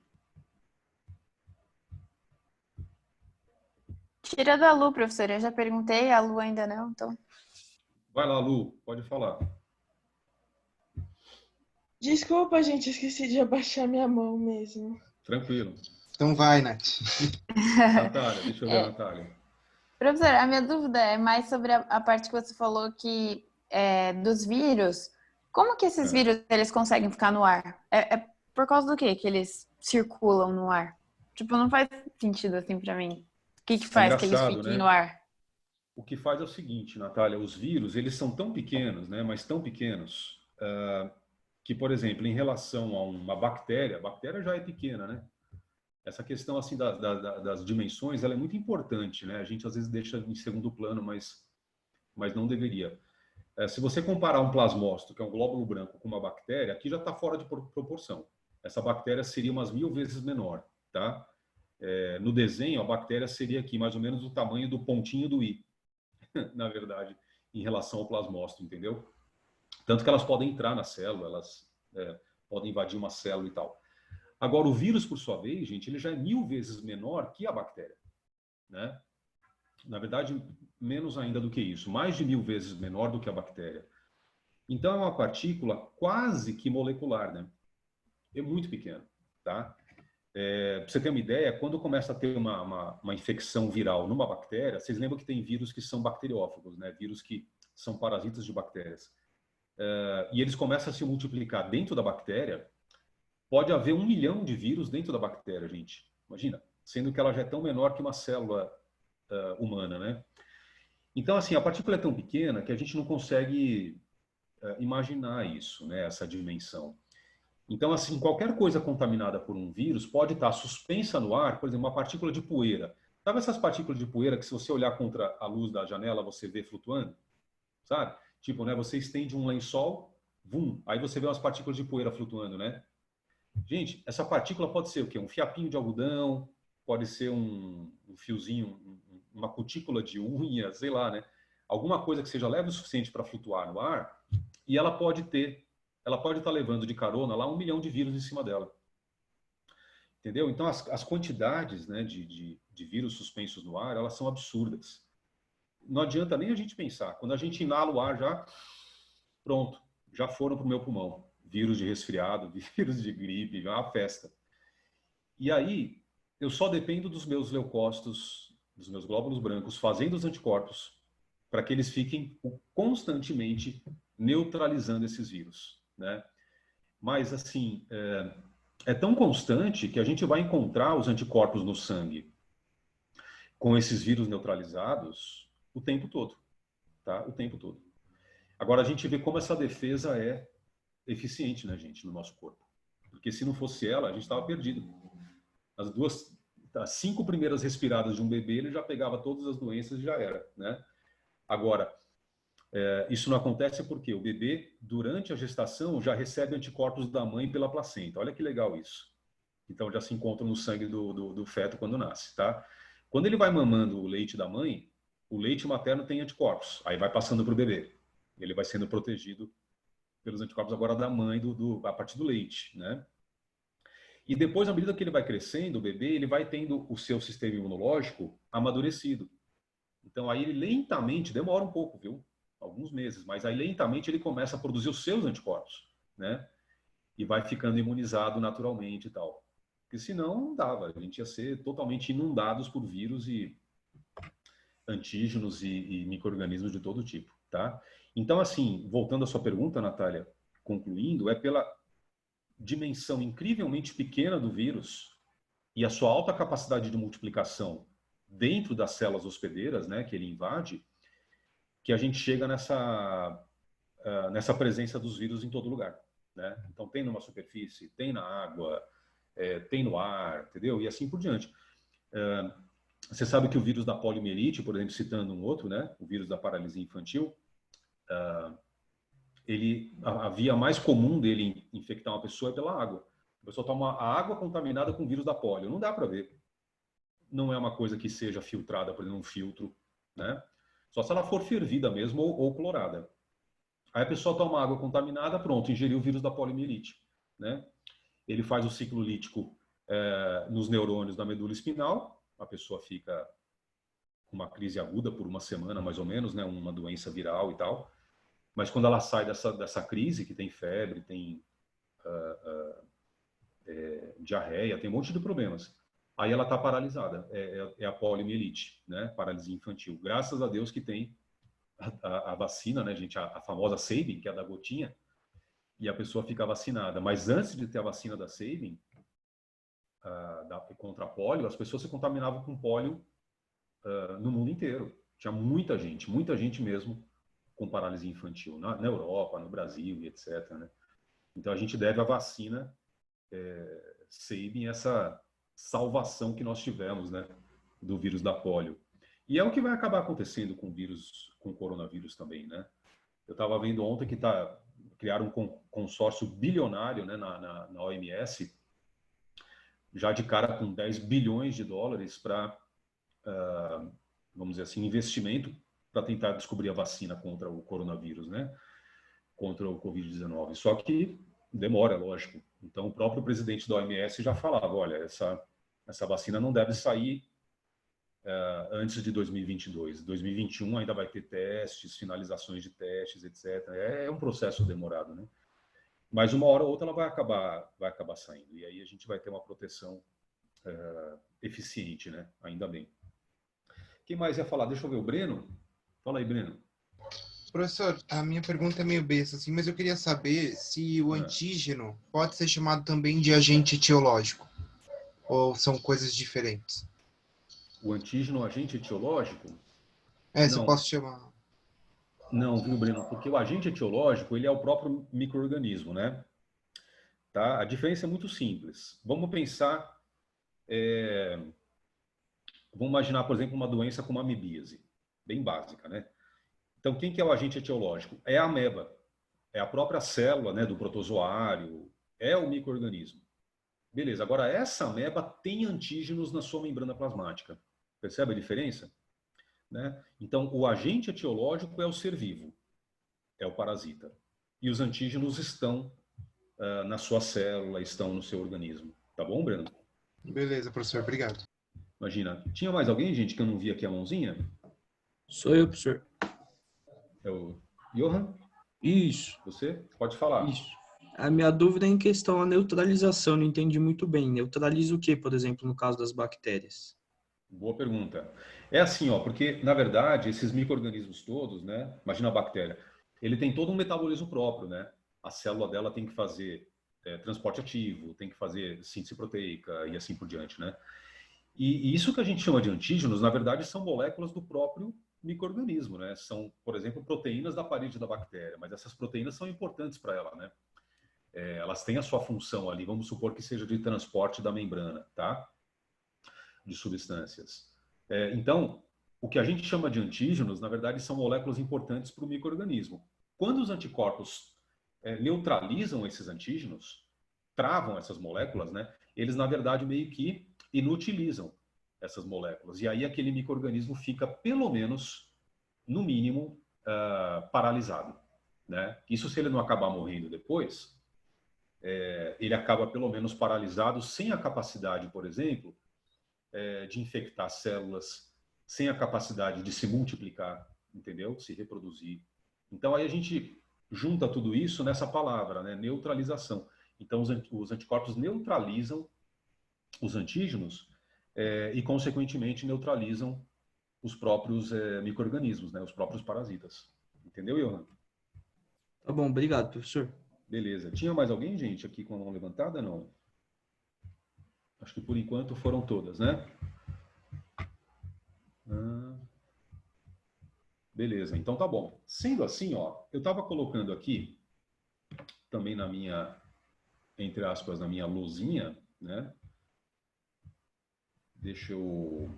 Speaker 4: Tira da Lu, professora. Eu já perguntei, a Lu ainda não, então...
Speaker 1: Vai lá, Lu, pode falar.
Speaker 6: Desculpa, gente, esqueci de abaixar minha mão mesmo.
Speaker 1: Tranquilo.
Speaker 8: Então vai, Nath.
Speaker 1: Natália, deixa eu ver a Natália.
Speaker 4: Professora, a minha dúvida é mais sobre a parte que você falou que dos vírus. Como que esses vírus eles conseguem ficar no ar? É por causa do quê que eles circulam no ar? Tipo, não faz sentido assim pra mim. O que faz que eles fiquem, né, no ar?
Speaker 1: O que faz é o seguinte, Natália, os vírus, eles são tão pequenos, né, mas tão pequenos, que, por exemplo, em relação a uma bactéria, a bactéria já é pequena, né? Essa questão assim das dimensões, ela é muito importante, né? A gente às vezes deixa em segundo plano, mas não deveria. Se você comparar um plasmócito, que é um glóbulo branco, com uma bactéria, aqui já está fora de proporção. Essa bactéria seria umas 1000 vezes menor, tá? No desenho, a bactéria seria aqui mais ou menos o tamanho do pontinho do i, na verdade, em relação ao plasmócito, entendeu? Tanto que elas podem entrar na célula, elas podem invadir uma célula e tal. Agora, o vírus, por sua vez, gente, ele já é 1000 vezes menor que a bactéria, né? Na verdade, menos ainda do que isso, mais de 1000 vezes menor do que a bactéria. Então, é uma partícula quase que molecular, né? É muito pequeno, tá? Pra você ter uma ideia, quando começa a ter uma infecção viral numa bactéria, vocês lembram que tem vírus que são bacteriófagos, né? Vírus que são parasitas de bactérias. E eles começam a se multiplicar dentro da bactéria. Pode haver 1 milhão de vírus dentro da bactéria, gente. Imagina, sendo que ela já é tão menor que uma célula humana, né? Então, assim, a partícula é tão pequena que a gente não consegue imaginar isso, né? Essa dimensão. Então, assim, qualquer coisa contaminada por um vírus pode estar suspensa no ar, por exemplo, uma partícula de poeira. Sabe essas partículas de poeira que, se você olhar contra a luz da janela, você vê flutuando? Sabe? Tipo, né? Você estende um lençol, vum, aí você vê umas partículas de poeira flutuando, né? Gente, essa partícula pode ser o quê? Um fiapinho de algodão, pode ser um fiozinho, uma cutícula de unha, sei lá, né? Alguma coisa que seja leve o suficiente para flutuar no ar, e ela pode estar levando de carona lá 1 milhão de vírus em cima dela. Entendeu? Então, as quantidades, né, de vírus suspensos no ar, elas são absurdas. Não adianta nem a gente pensar. Quando a gente inala o ar, pronto, já foram para o meu pulmão. Vírus de resfriado, vírus de gripe, já é uma festa. E aí, eu só dependo dos meus leucócitos, dos meus glóbulos brancos, fazendo os anticorpos, para que eles fiquem constantemente neutralizando esses vírus, né? Mas, assim, é tão constante que a gente vai encontrar os anticorpos no sangue com esses vírus neutralizados o tempo todo, tá? O tempo todo. Agora, a gente vê como essa defesa é eficiente, né, gente, no nosso corpo. Porque se não fosse ela, a gente estava perdido. as 5 primeiras respiradas de um bebê, ele já pegava todas as doenças e já era, né? Agora, isso não acontece porque o bebê, durante a gestação, já recebe anticorpos da mãe pela placenta. Olha que legal isso. Então, já se encontra no sangue do feto quando nasce, tá? Quando ele vai mamando o leite da mãe, o leite materno tem anticorpos. Aí vai passando para o bebê. Ele vai sendo protegido pelos anticorpos agora da mãe a partir do leite, né? E depois, à medida que ele vai crescendo, o bebê, ele vai tendo o seu sistema imunológico amadurecido. Então, aí ele lentamente, demora um pouco, viu? Alguns meses, mas aí lentamente ele começa a produzir os seus anticorpos, né? E vai ficando imunizado naturalmente e tal. Porque senão não dava, a gente ia ser totalmente inundados por vírus e antígenos e micro-organismos de todo tipo, tá? Então, assim, voltando à sua pergunta, Natália, concluindo, é pela dimensão incrivelmente pequena do vírus e a sua alta capacidade de multiplicação dentro das células hospedeiras, né, que ele invade, que a gente chega nessa presença dos vírus em todo lugar, né? Então, tem numa superfície, tem na água, tem no ar, entendeu? E assim por diante. Você sabe que o vírus da poliomielite, por exemplo, citando um outro, né, o vírus da paralisia infantil, a via mais comum dele infectar uma pessoa é pela água. A pessoa toma a água contaminada com o vírus da polio. Não dá para ver. Não é uma coisa que seja filtrada por um filtro, né? Só se ela for fervida mesmo ou clorada. Aí a pessoa toma água contaminada, pronto, ingeriu o vírus da poliomielite, né? Ele faz o ciclo lítico nos neurônios da medula espinal, a pessoa fica com uma crise aguda por uma semana, mais ou menos, né? Uma doença viral e tal. Mas quando ela sai dessa crise, que tem febre, tem diarreia, tem um monte de problemas, aí ela está paralisada. É a poliomielite, né? Paralisia infantil. Graças a Deus que tem a vacina, né, gente? A famosa Sabin, que é a da gotinha, e a pessoa fica vacinada. Mas antes de ter a vacina da Sabin, contra a polio, as pessoas se contaminavam com polio no mundo inteiro. Tinha muita gente mesmo, com paralisia infantil, na Europa, no Brasil e etc, né? Então, a gente deve à vacina Sabin essa salvação que nós tivemos, né, do vírus da polio. E é o que vai acabar acontecendo com o coronavírus também, né? Eu estava vendo ontem que criaram um consórcio bilionário, né, na OMS, já de cara com 10 bilhões de dólares para, vamos dizer assim, investimento para tentar descobrir a vacina contra o coronavírus, né? Contra o Covid-19. Só que demora, lógico. Então, o próprio presidente da OMS já falava, olha, essa vacina não deve sair antes de 2022. 2021 ainda vai ter testes, finalizações de testes, etc. É um processo demorado, né? Mas uma hora ou outra ela vai acabar saindo. E aí a gente vai ter uma proteção eficiente, né? Ainda bem. Quem mais ia falar? Deixa eu ver. O Breno? Fala aí, Breno.
Speaker 8: Professor, a minha pergunta é meio besta, assim, mas eu queria saber se o antígeno pode ser chamado também de agente etiológico, ou são coisas diferentes?
Speaker 1: O antígeno, agente etiológico?
Speaker 8: Se eu posso chamar.
Speaker 1: Não, viu, Breno? Porque o agente etiológico, ele é o próprio micro-organismo, né? Tá? A diferença é muito simples. Vamos pensar... Vamos imaginar, por exemplo, uma doença como a amebíase, bem básica, né? Então, quem que é o agente etiológico? É a ameba. É a própria célula, né, do protozoário, é o micro-organismo. Beleza, agora essa ameba tem antígenos na sua membrana plasmática. Percebe a diferença? Né? Então, o agente etiológico é o ser vivo, é o parasita. E os antígenos estão na sua célula, estão no seu organismo. Tá bom, Breno?
Speaker 8: Beleza, professor, obrigado.
Speaker 1: Imagina. Tinha mais alguém, gente, que eu não vi aqui a mãozinha?
Speaker 2: Sou eu, professor.
Speaker 1: É o Johan?
Speaker 2: Isso.
Speaker 1: Você? Pode falar.
Speaker 2: Isso. A minha dúvida é em questão à neutralização, não entendi muito bem. Neutraliza o que, por exemplo, no caso das bactérias?
Speaker 1: Boa pergunta. É assim, ó, porque, na verdade, esses micro-organismos todos, né? Imagina a bactéria. Ele tem todo um metabolismo próprio, né? A célula dela tem que fazer transporte ativo, tem que fazer síntese proteica e assim por diante, né? E isso que a gente chama de antígenos, na verdade, são moléculas do próprio micro-organismo, né? São, por exemplo, proteínas da parede da bactéria, mas essas proteínas são importantes para ela, né? Elas têm a sua função ali, vamos supor que seja de transporte da membrana, tá? de substâncias. Então, o que a gente chama de antígenos, na verdade, são moléculas importantes para o micro-organismo. Quando os anticorpos neutralizam esses antígenos, travam essas moléculas, né, eles, na verdade, meio que inutilizam essas moléculas. E aí aquele micro-organismo fica, pelo menos, no mínimo, paralisado, né? Isso se ele não acabar morrendo depois, ele acaba, pelo menos, paralisado, sem a capacidade, por exemplo, de infectar células, sem a capacidade de se multiplicar, entendeu? Se reproduzir. Então, aí a gente junta tudo isso nessa palavra, né? Neutralização. Então, os anticorpos neutralizam os antígenos e, consequentemente, neutralizam os próprios micro-organismos, né? Os próprios parasitas. Entendeu, Johan?
Speaker 9: Tá bom, obrigado, professor.
Speaker 1: Beleza. Tinha mais alguém, gente, aqui com a mão levantada? Não. Acho que, por enquanto, foram todas, né? Beleza, então tá bom. Sendo assim, ó, eu estava colocando aqui, também na minha, entre aspas, na minha luzinha, né? Deixa eu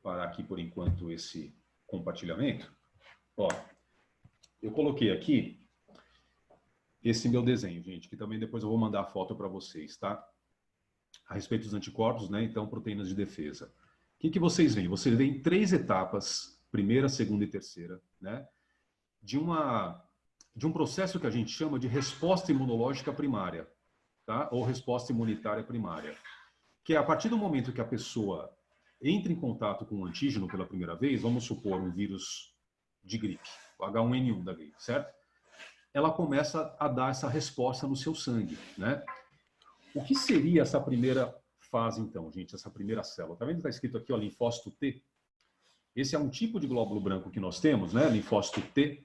Speaker 1: parar aqui por enquanto esse compartilhamento. Ó, eu coloquei aqui esse meu desenho, gente, que também depois eu vou mandar a foto para vocês, tá? A respeito dos anticorpos, né? Então, proteínas de defesa. O que vocês veem? Vocês veem 3 etapas, primeira, segunda e terceira, né? De um processo que a gente chama de resposta imunológica primária, tá? Ou resposta imunitária primária. Que é a partir do momento que a pessoa entra em contato com um antígeno pela primeira vez, vamos supor um vírus de gripe, o H1N1 da gripe, certo? Ela começa a dar essa resposta no seu sangue, né? O que seria essa primeira fase, então, gente, essa primeira célula? Tá vendo que está escrito aqui, ó, linfócito T? Esse é um tipo de glóbulo branco que nós temos, né? Linfócito T.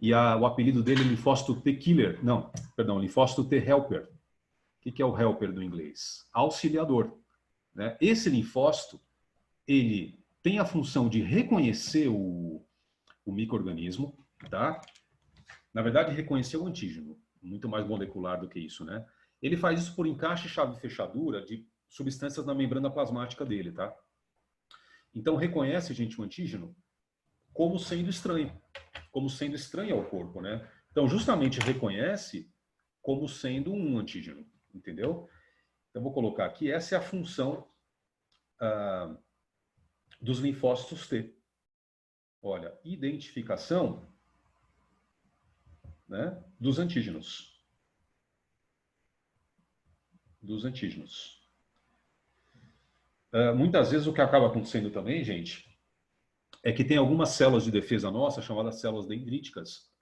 Speaker 1: E o apelido dele é linfócito T killer. Não, perdão, linfócito T helper. O que é o helper do inglês? Auxiliador, né? Esse linfócito, ele tem a função de reconhecer o micro-organismo, tá? Na verdade, reconhecer o antígeno. Muito mais molecular do que isso, né? Ele faz isso por encaixe, chave e fechadura de substâncias na membrana plasmática dele, tá? Então, reconhece, gente, o antígeno como sendo estranho ao corpo, né? Então, justamente reconhece como sendo um antígeno, entendeu? Então, vou colocar aqui, essa é a função dos linfócitos T. Olha, identificação, né, dos antígenos. Muitas vezes o que acaba acontecendo também, gente, é que tem algumas células de defesa nossa, chamadas células dendríticas,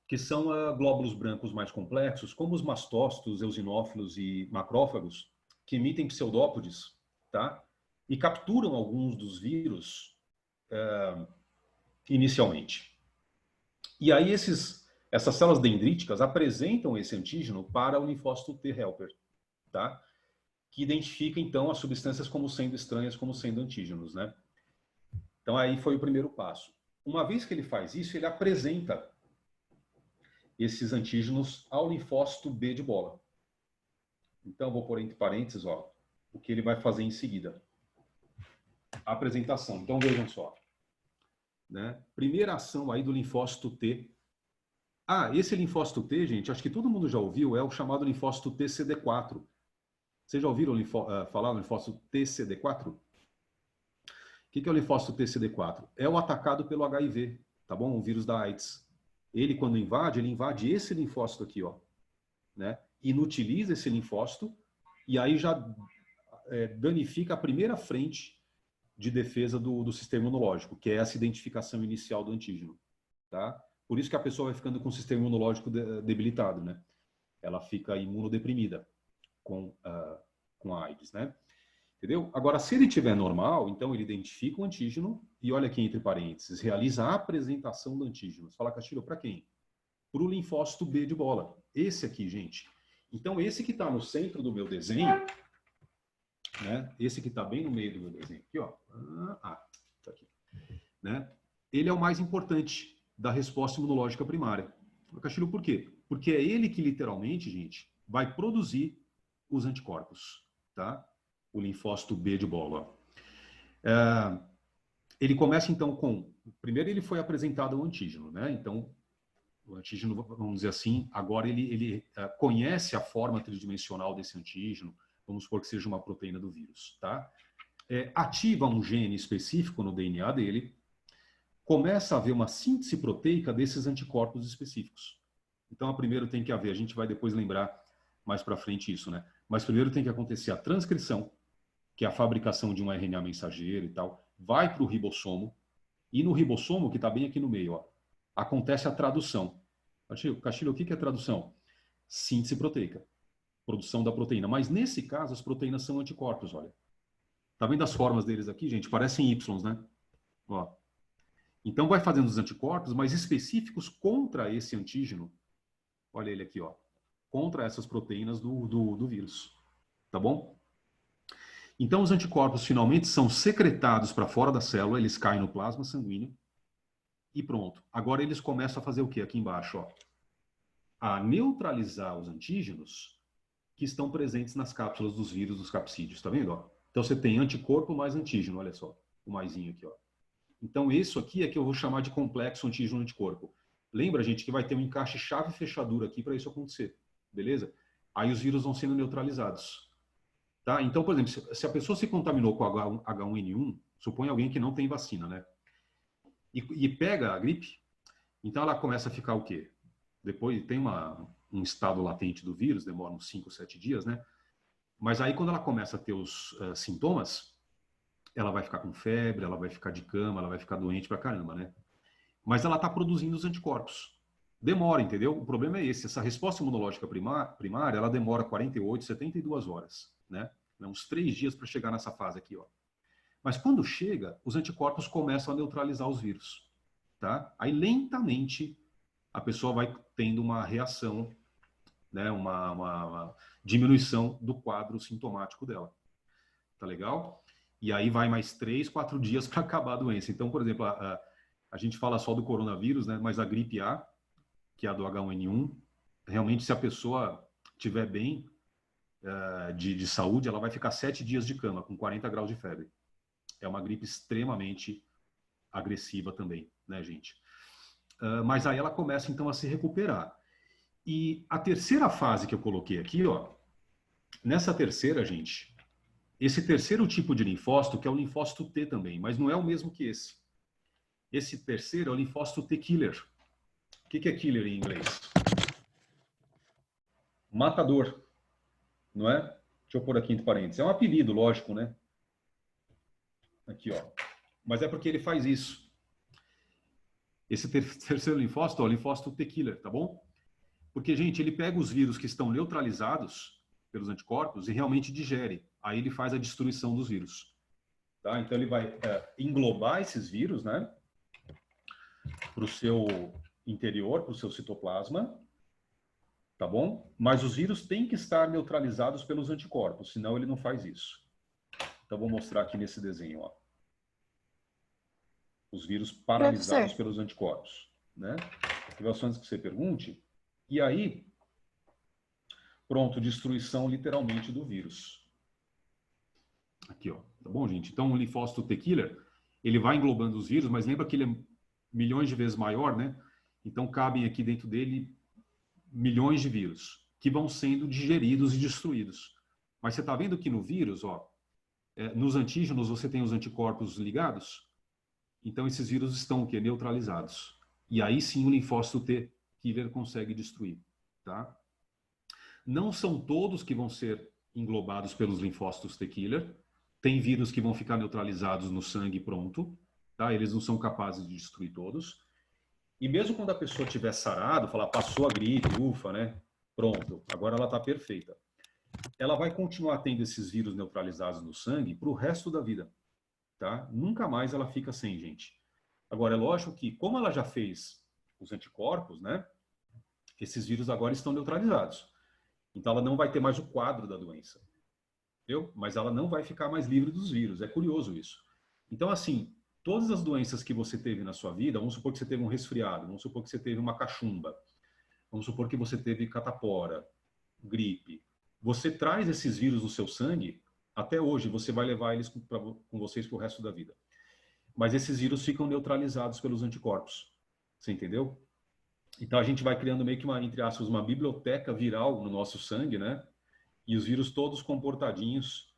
Speaker 1: que são glóbulos brancos mais complexos, como os mastócitos, eosinófilos e macrófagos, que emitem pseudópodes, tá? E capturam alguns dos vírus inicialmente. E aí essas células dendríticas apresentam esse antígeno para o linfócito T helper, tá? Que identifica, então, as substâncias como sendo estranhas, como sendo antígenos, né? Então, aí foi o primeiro passo. Uma vez que ele faz isso, ele apresenta esses antígenos ao linfócito B de bola. Então, vou pôr entre parênteses, ó, o que ele vai fazer em seguida. A apresentação. Então, vejam só. Né? Primeira ação aí do linfócito T. Esse linfócito T, gente, acho que todo mundo já ouviu, é o chamado linfócito TCD4. Vocês já ouviram falar no linfócito TCD4? O que é o linfócito TCD4? É o atacado pelo HIV, tá bom? O vírus da AIDS. Ele, quando invade, ele invade esse linfócito aqui, ó, né? Inutiliza esse linfócito e aí já danifica a primeira frente de defesa do sistema imunológico, que é essa identificação inicial do antígeno, tá? Por isso que a pessoa vai ficando com o sistema imunológico debilitado, né? Ela fica imunodeprimida com a AIDS, né? Entendeu? Agora, se ele estiver normal, então ele identifica o antígeno e olha aqui entre parênteses, realiza a apresentação do antígeno. Você fala, Castilho, para quem? Para o linfócito B de bola. Esse aqui, gente. Então, esse que está no centro do meu desenho, né? Esse que está bem no meio do meu desenho aqui, ó. Tá aqui. Né? Ele é o mais importante da resposta imunológica primária. Castilho, por quê? Porque é ele que literalmente, gente, vai produzir os anticorpos, tá? o linfócito B de bola. Ele começa então com... Primeiro ele foi apresentado ao antígeno, né? Então, o antígeno, vamos dizer assim, agora ele conhece a forma tridimensional desse antígeno, vamos supor que seja uma proteína do vírus, tá? Ativa um gene específico no DNA dele, começa a haver uma síntese proteica desses anticorpos específicos. Então, primeiro tem que haver, a gente vai depois lembrar mais para frente isso, né? Mas primeiro tem que acontecer a transcrição, que é a fabricação de um RNA mensageiro e tal, vai para o ribossomo, e no ribossomo, que está bem aqui no meio, ó, acontece a tradução. Castilho, o que é tradução? Síntese proteica, produção da proteína. Mas nesse caso, as proteínas são anticorpos, olha. Tá vendo as formas deles aqui, gente? Parecem Y, né? Ó. Então vai fazendo os anticorpos, mas específicos contra esse antígeno. Olha ele aqui, ó. Contra essas proteínas do vírus. Tá bom? Então os anticorpos finalmente são secretados para fora da célula, eles caem no plasma sanguíneo e pronto. Agora eles começam a fazer o quê? Aqui embaixo, ó. A neutralizar os antígenos que estão presentes nas cápsulas dos vírus, dos capsídeos. Tá vendo, ó? Então você tem anticorpo mais antígeno, olha só. O maisinho aqui, ó. Então isso aqui é que eu vou chamar de complexo antígeno-anticorpo. Lembra, gente, que vai ter um encaixe chave-fechadura aqui para isso acontecer. Beleza? Aí os vírus vão sendo neutralizados. Tá? Então, por exemplo, se a pessoa se contaminou com H1N1, supõe alguém que não tem vacina, né? E pega a gripe, então ela começa a ficar o quê? Depois tem um estado latente do vírus, demora uns 5, 7 dias, né? Mas aí quando ela começa a ter os sintomas, ela vai ficar com febre, ela vai ficar de cama, ela vai ficar doente pra caramba, né? Mas ela está produzindo os anticorpos. Demora, entendeu? O problema é esse. Essa resposta imunológica primária, ela demora 48, 72 horas, né? Uns 3 dias para chegar nessa fase aqui, ó. Mas quando chega, os anticorpos começam a neutralizar os vírus, tá? Aí lentamente a pessoa vai tendo uma reação, né? Uma diminuição do quadro sintomático dela. Tá legal? E aí vai mais 3, 4 dias para acabar a doença. Então, por exemplo, a gente fala só do coronavírus, né? Mas a gripe A, que é a do H1N1, realmente se a pessoa estiver bem de saúde, ela vai ficar 7 dias de cama, com 40 graus de febre. É uma gripe extremamente agressiva também, né, gente? Mas aí ela começa, então, a se recuperar. E a terceira fase que eu coloquei aqui, ó, nessa terceira, gente, esse terceiro tipo de linfócito, que é o linfócito T também, mas não é o mesmo que esse. Esse terceiro é o linfócito T-killer. O que é killer em inglês? Matador, não é? Deixa eu pôr aqui entre parênteses. É um apelido, lógico, né? Aqui, ó. Mas é porque ele faz isso. Esse terceiro linfócito é o linfócito T-killer, tá bom? Porque, gente, ele pega os vírus que estão neutralizados pelos anticorpos e realmente digere. Aí ele faz a destruição dos vírus. Tá? Então ele vai englobar esses vírus, né? Para o seu interior, para o seu citoplasma, tá bom? Mas os vírus têm que estar neutralizados pelos anticorpos, senão ele não faz isso. Então vou mostrar aqui nesse desenho, ó. Os vírus paralisados pelos anticorpos, né? Antes que você pergunte. E aí, pronto, destruição literalmente do vírus. Aqui, ó. Tá bom, gente? Então o linfócito T-killer, ele vai englobando os vírus, mas lembra que ele é milhões de vezes maior, né? Então cabem aqui dentro dele milhões de vírus que vão sendo digeridos e destruídos. Mas você está vendo que no vírus, ó, nos antígenos você tem os anticorpos ligados, então esses vírus estão o quê? Neutralizados. E aí sim o linfócito T-killer consegue destruir, tá? Não são todos que vão ser englobados pelos linfócitos T-killer. Tem vírus que vão ficar neutralizados no sangue pronto, tá? Eles não são capazes de destruir todos. E mesmo quando a pessoa tiver sarado, falar, passou a gripe, ufa, né? Pronto, agora ela está perfeita. Ela vai continuar tendo esses vírus neutralizados no sangue para o resto da vida, tá? Nunca mais ela fica sem, gente. Agora, é lógico que, como ela já fez os anticorpos, né? Esses vírus agora estão neutralizados. Então, ela não vai ter mais o quadro da doença. Entendeu? Mas ela não vai ficar mais livre dos vírus. É curioso isso. Então, assim, todas as doenças que você teve na sua vida, vamos supor que você teve um resfriado, vamos supor que você teve uma cachumba, vamos supor que você teve catapora, gripe. Você traz esses vírus no seu sangue até hoje, você vai levar eles com vocês para o resto da vida. Mas esses vírus ficam neutralizados pelos anticorpos. Você entendeu? Então a gente vai criando meio que entre aspas, uma biblioteca viral no nosso sangue, né? E os vírus todos comportadinhos,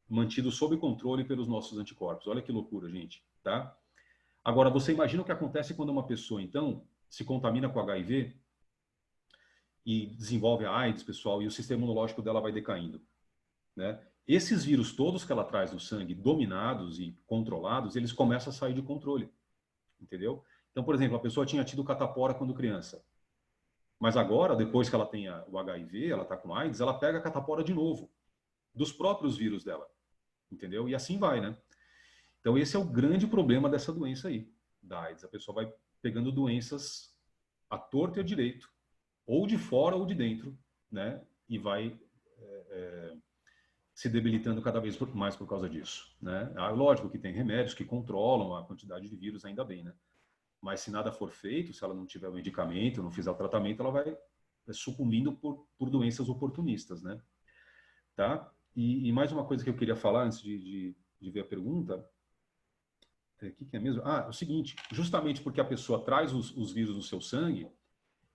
Speaker 1: mantidos sob controle pelos nossos anticorpos. Olha que loucura, gente, tá? Agora, você imagina o que acontece quando uma pessoa, então, se contamina com HIV e desenvolve a AIDS, pessoal, e o sistema imunológico dela vai decaindo, né? Esses vírus todos que ela traz no sangue, dominados e controlados, eles começam a sair de controle, entendeu? Então, por exemplo, a pessoa tinha tido catapora quando criança, mas agora, depois que ela tem o HIV, ela está com AIDS, ela pega a catapora de novo, dos próprios vírus dela, entendeu? E assim vai, né? Então, esse é o grande problema dessa doença aí, da AIDS. A pessoa vai pegando doenças à torta e à direito, ou de fora ou de dentro, né? E vai se debilitando cada vez mais por causa disso, né? Lógico que tem remédios que controlam a quantidade de vírus, ainda bem, né? Mas se nada for feito, se ela não tiver o medicamento, não fizer o tratamento, ela vai sucumbindo por doenças oportunistas, né? Tá? E mais uma coisa que eu queria falar antes de ver a pergunta. O que é mesmo? É o seguinte, justamente porque a pessoa traz os vírus no seu sangue,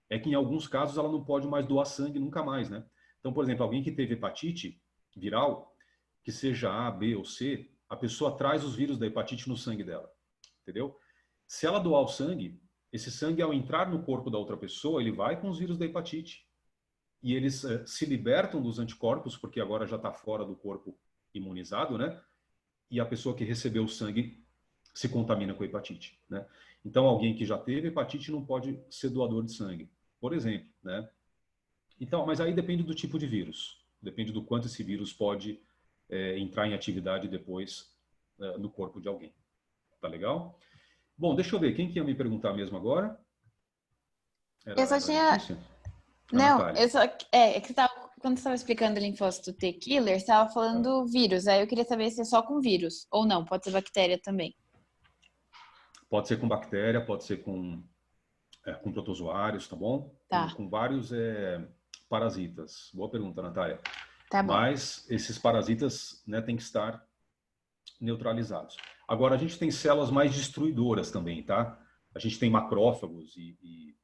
Speaker 1: é que em alguns casos ela não pode mais doar sangue nunca mais, né? Então, por exemplo, alguém que teve hepatite viral, que seja A, B ou C, a pessoa traz os vírus da hepatite no sangue dela, entendeu? Se ela doar o sangue, esse sangue, ao entrar no corpo da outra pessoa, ele vai com os vírus da hepatite. E eles se libertam dos anticorpos, porque agora já está fora do corpo imunizado, né? E a pessoa que recebeu o sangue se contamina com hepatite, né? Então, alguém que já teve hepatite não pode ser doador de sangue, por exemplo, né? Então, mas aí depende do tipo de vírus. Depende do quanto esse vírus pode entrar em atividade depois no corpo de alguém. Tá legal? Bom, deixa eu ver. Quem que ia me perguntar mesmo agora?
Speaker 4: Eu só tinha... Não, eu só... É que quando você estava explicando o linfócito T-killer, você estava falando vírus. Aí eu queria saber se é só com vírus. Ou não, pode ser bactéria também.
Speaker 1: Pode ser com bactéria, pode ser com protozoários, tá bom?
Speaker 4: Tá.
Speaker 1: Com vários parasitas. Boa pergunta, Natália.
Speaker 4: Tá bom.
Speaker 1: Mas esses parasitas, né, têm que estar neutralizados. Agora, a gente tem células mais destruidoras também, tá? A gente tem macrófagos e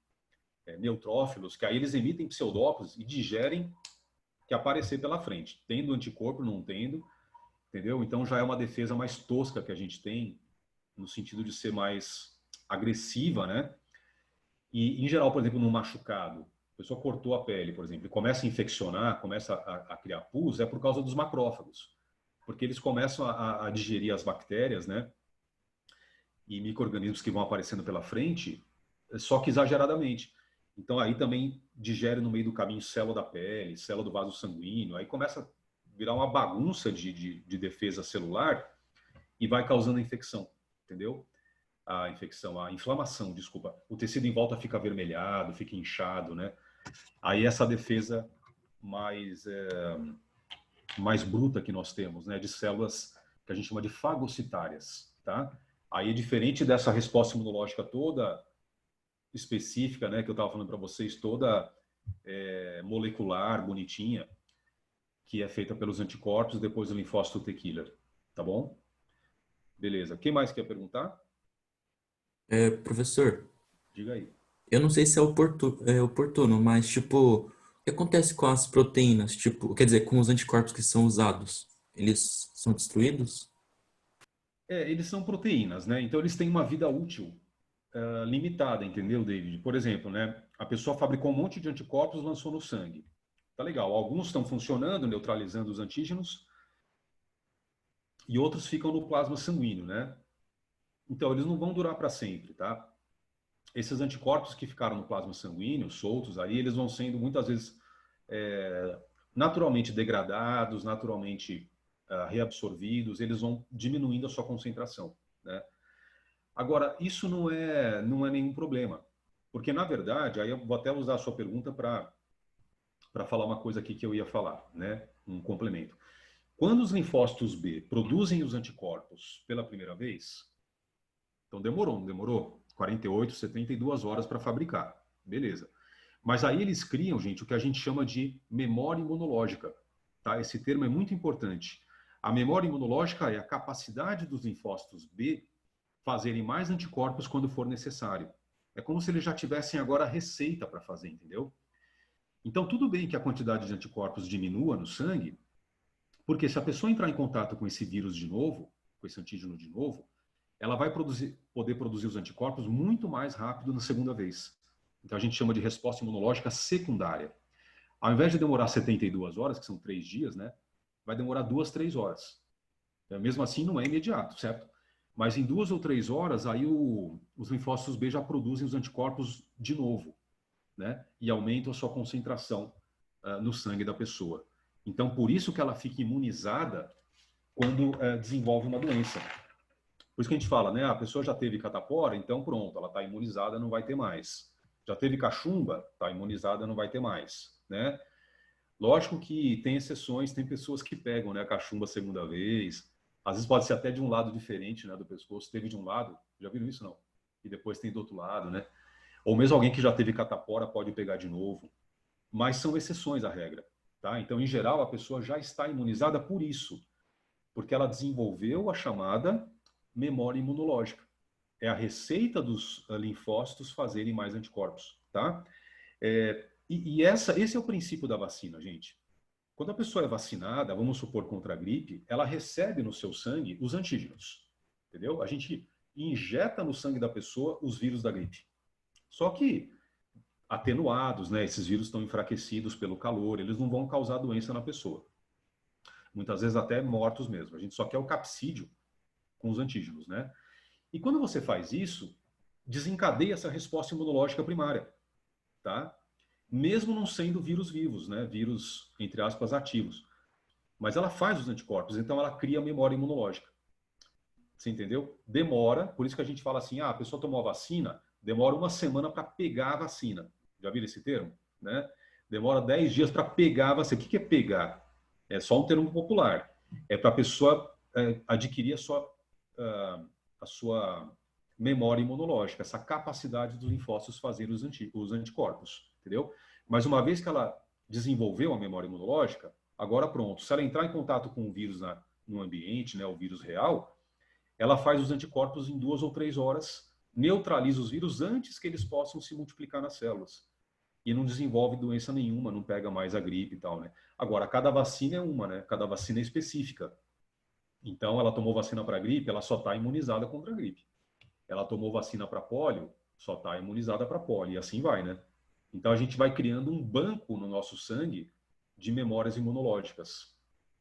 Speaker 1: neutrófilos, que aí eles emitem pseudófilos e digerem que aparecer pela frente. Tendo anticorpo, não tendo, entendeu? Então já é uma defesa mais tosca que a gente tem, no sentido de ser mais agressiva, né? E, em geral, por exemplo, no machucado, a pessoa cortou a pele, por exemplo, e começa a infeccionar, começa a criar pus, é por causa dos macrófagos. Porque eles começam a digerir as bactérias, né? E micro-organismos que vão aparecendo pela frente, só que exageradamente. Então, aí também digere no meio do caminho célula da pele, célula do vaso sanguíneo, aí começa a virar uma bagunça de defesa celular e vai causando a infecção, entendeu? A inflamação, desculpa. O tecido em volta fica avermelhado, fica inchado, né? Aí essa defesa mais bruta que nós temos, né? De células que a gente chama de fagocitárias, tá? Aí é diferente dessa resposta imunológica toda específica, né? Que eu estava falando para vocês, toda molecular, bonitinha, que é feita pelos anticorpos depois do linfócito T-killer, tá bom? Beleza. Quem mais quer perguntar?
Speaker 2: Professor,
Speaker 1: Diga aí.
Speaker 2: eu não sei se é oportuno, mas, tipo, o que acontece com as proteínas? Tipo, quer dizer, com os anticorpos que são usados? Eles são destruídos?
Speaker 1: Eles são proteínas, né? Então, eles têm uma vida útil limitada, entendeu, David? Por exemplo, né? A pessoa fabricou um monte de anticorpos e lançou no sangue. Tá legal. Alguns estão funcionando, neutralizando os antígenos, e outros ficam no plasma sanguíneo, né? Então, eles não vão durar para sempre, tá? Esses anticorpos que ficaram no plasma sanguíneo, soltos aí, eles vão sendo muitas vezes naturalmente degradados, naturalmente reabsorvidos, eles vão diminuindo a sua concentração, né? Agora, isso não é nenhum problema, porque na verdade, aí eu vou até usar a sua pergunta para falar uma coisa aqui que eu ia falar, né? Um complemento. Quando os linfócitos B produzem os anticorpos pela primeira vez, então demorou, não demorou? 48, 72 horas para fabricar. Beleza. Mas aí eles criam, gente, o que a gente chama de memória imunológica. Tá? Esse termo é muito importante. A memória imunológica é a capacidade dos linfócitos B fazerem mais anticorpos quando for necessário. É como se eles já tivessem agora a receita para fazer, entendeu? Então, tudo bem que a quantidade de anticorpos diminua no sangue, porque se a pessoa entrar em contato com esse vírus de novo, com esse antígeno de novo, ela vai poder produzir os anticorpos muito mais rápido na segunda vez. Então, a gente chama de resposta imunológica secundária. Ao invés de demorar 72 horas, que são 3 dias, né, vai demorar 2, 3 horas. Mesmo assim, não é imediato, certo? Mas em 2 ou 3 horas, aí os linfócitos B já produzem os anticorpos de novo, né? E aumentam a sua concentração no sangue da pessoa. Então, por isso que ela fica imunizada quando desenvolve uma doença. Por isso que a gente fala, né? A pessoa já teve catapora, então pronto, ela está imunizada, não vai ter mais. Já teve cachumba, está imunizada, não vai ter mais, né? Lógico que tem exceções, tem pessoas que pegam, né, a cachumba a segunda vez. Às vezes pode ser até de um lado diferente, né, do pescoço. Teve de um lado, já viram isso não? E depois tem do outro lado, né? Ou mesmo alguém que já teve catapora pode pegar de novo. Mas são exceções à regra, tá? Então, em geral, a pessoa já está imunizada por isso, porque ela desenvolveu a chamada memória imunológica. É a receita dos linfócitos fazerem mais anticorpos, tá? Esse é o princípio da vacina, gente. Quando a pessoa é vacinada, vamos supor contra a gripe, ela recebe no seu sangue os antígenos, entendeu? A gente injeta no sangue da pessoa os vírus da gripe. Só que atenuados, né? Esses vírus estão enfraquecidos pelo calor, eles não vão causar doença na pessoa. Muitas vezes até mortos mesmo. A gente só quer o capsídeo com os antígenos, né? E quando você faz isso, desencadeia essa resposta imunológica primária, tá? Mesmo não sendo vírus vivos, né? Vírus, entre aspas, ativos. Mas ela faz os anticorpos, então ela cria a memória imunológica. Você entendeu? Demora, por isso que a gente fala assim, a pessoa tomou a vacina, demora 1 semana para pegar a vacina. Já viram esse termo? Né? Demora 10 dias para pegar a vacina. O que é pegar? É só um termo popular. É para a pessoa adquirir a sua memória imunológica, essa capacidade dos linfócitos fazerem os anticorpos. Entendeu? Mas uma vez que ela desenvolveu a memória imunológica, agora pronto. Se ela entrar em contato com o vírus no ambiente, né, o vírus real, ela faz os anticorpos em 2 ou 3 horas, neutraliza os vírus antes que eles possam se multiplicar nas células. E não desenvolve doença nenhuma, não pega mais a gripe e tal, né? Agora, cada vacina é uma, né? Cada vacina é específica. Então, ela tomou vacina para gripe, ela só está imunizada contra a gripe. Ela tomou vacina para pólio, só está imunizada para pólio. E assim vai, né? Então, a gente vai criando um banco no nosso sangue de memórias imunológicas,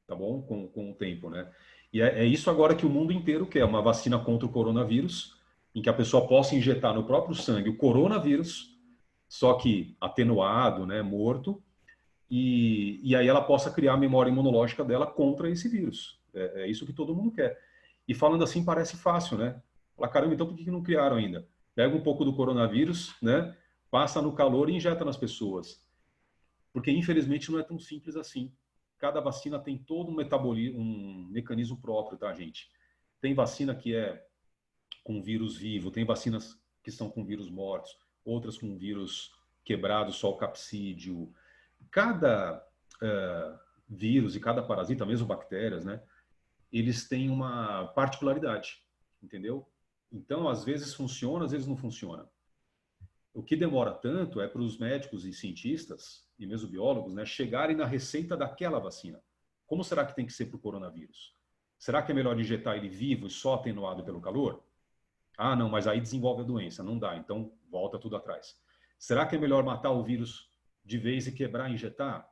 Speaker 1: tá bom? Com o tempo, né? E é isso agora que o mundo inteiro quer, uma vacina contra o coronavírus, em que a pessoa possa injetar no próprio sangue o coronavírus, só que atenuado, né, morto, e aí ela possa criar a memória imunológica dela contra esse vírus. É isso que todo mundo quer. E falando assim parece fácil, né? Fala, caramba, então por que não criaram ainda? Pega um pouco do coronavírus, né? Passa no calor e injeta nas pessoas. Porque, infelizmente, não é tão simples assim. Cada vacina tem todo um metabolismo, um mecanismo próprio, tá, gente? Tem vacina que é com vírus vivo, tem vacinas que são com vírus mortos, outras com vírus quebrado, só o capsídeo. Cada vírus e cada parasita, mesmo bactérias, né? Eles têm uma particularidade, entendeu? Então, às vezes funciona, às vezes não funciona. O que demora tanto é para os médicos e cientistas, e mesmo biólogos, né, chegarem na receita daquela vacina. Como será que tem que ser para o coronavírus? Será que é melhor injetar ele vivo e só atenuado pelo calor? Ah, não, mas aí desenvolve a doença. Não dá, então volta tudo atrás. Será que é melhor matar o vírus de vez e quebrar e injetar?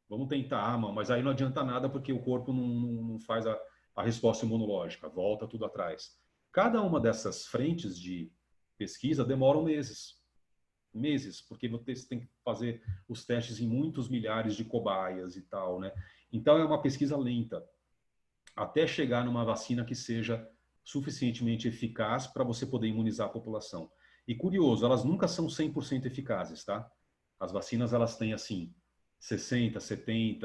Speaker 1: Vamos tentar, mas aí não adianta nada porque o corpo não faz a resposta imunológica. Volta tudo atrás. Cada uma dessas frentes de pesquisa demoram meses. Meses, porque você tem que fazer os testes em muitos milhares de cobaias e tal, né? Então é uma pesquisa lenta, até chegar numa vacina que seja suficientemente eficaz para você poder imunizar a população. E curioso, elas nunca são 100% eficazes, tá? As vacinas, elas têm, assim, 60%, 70%,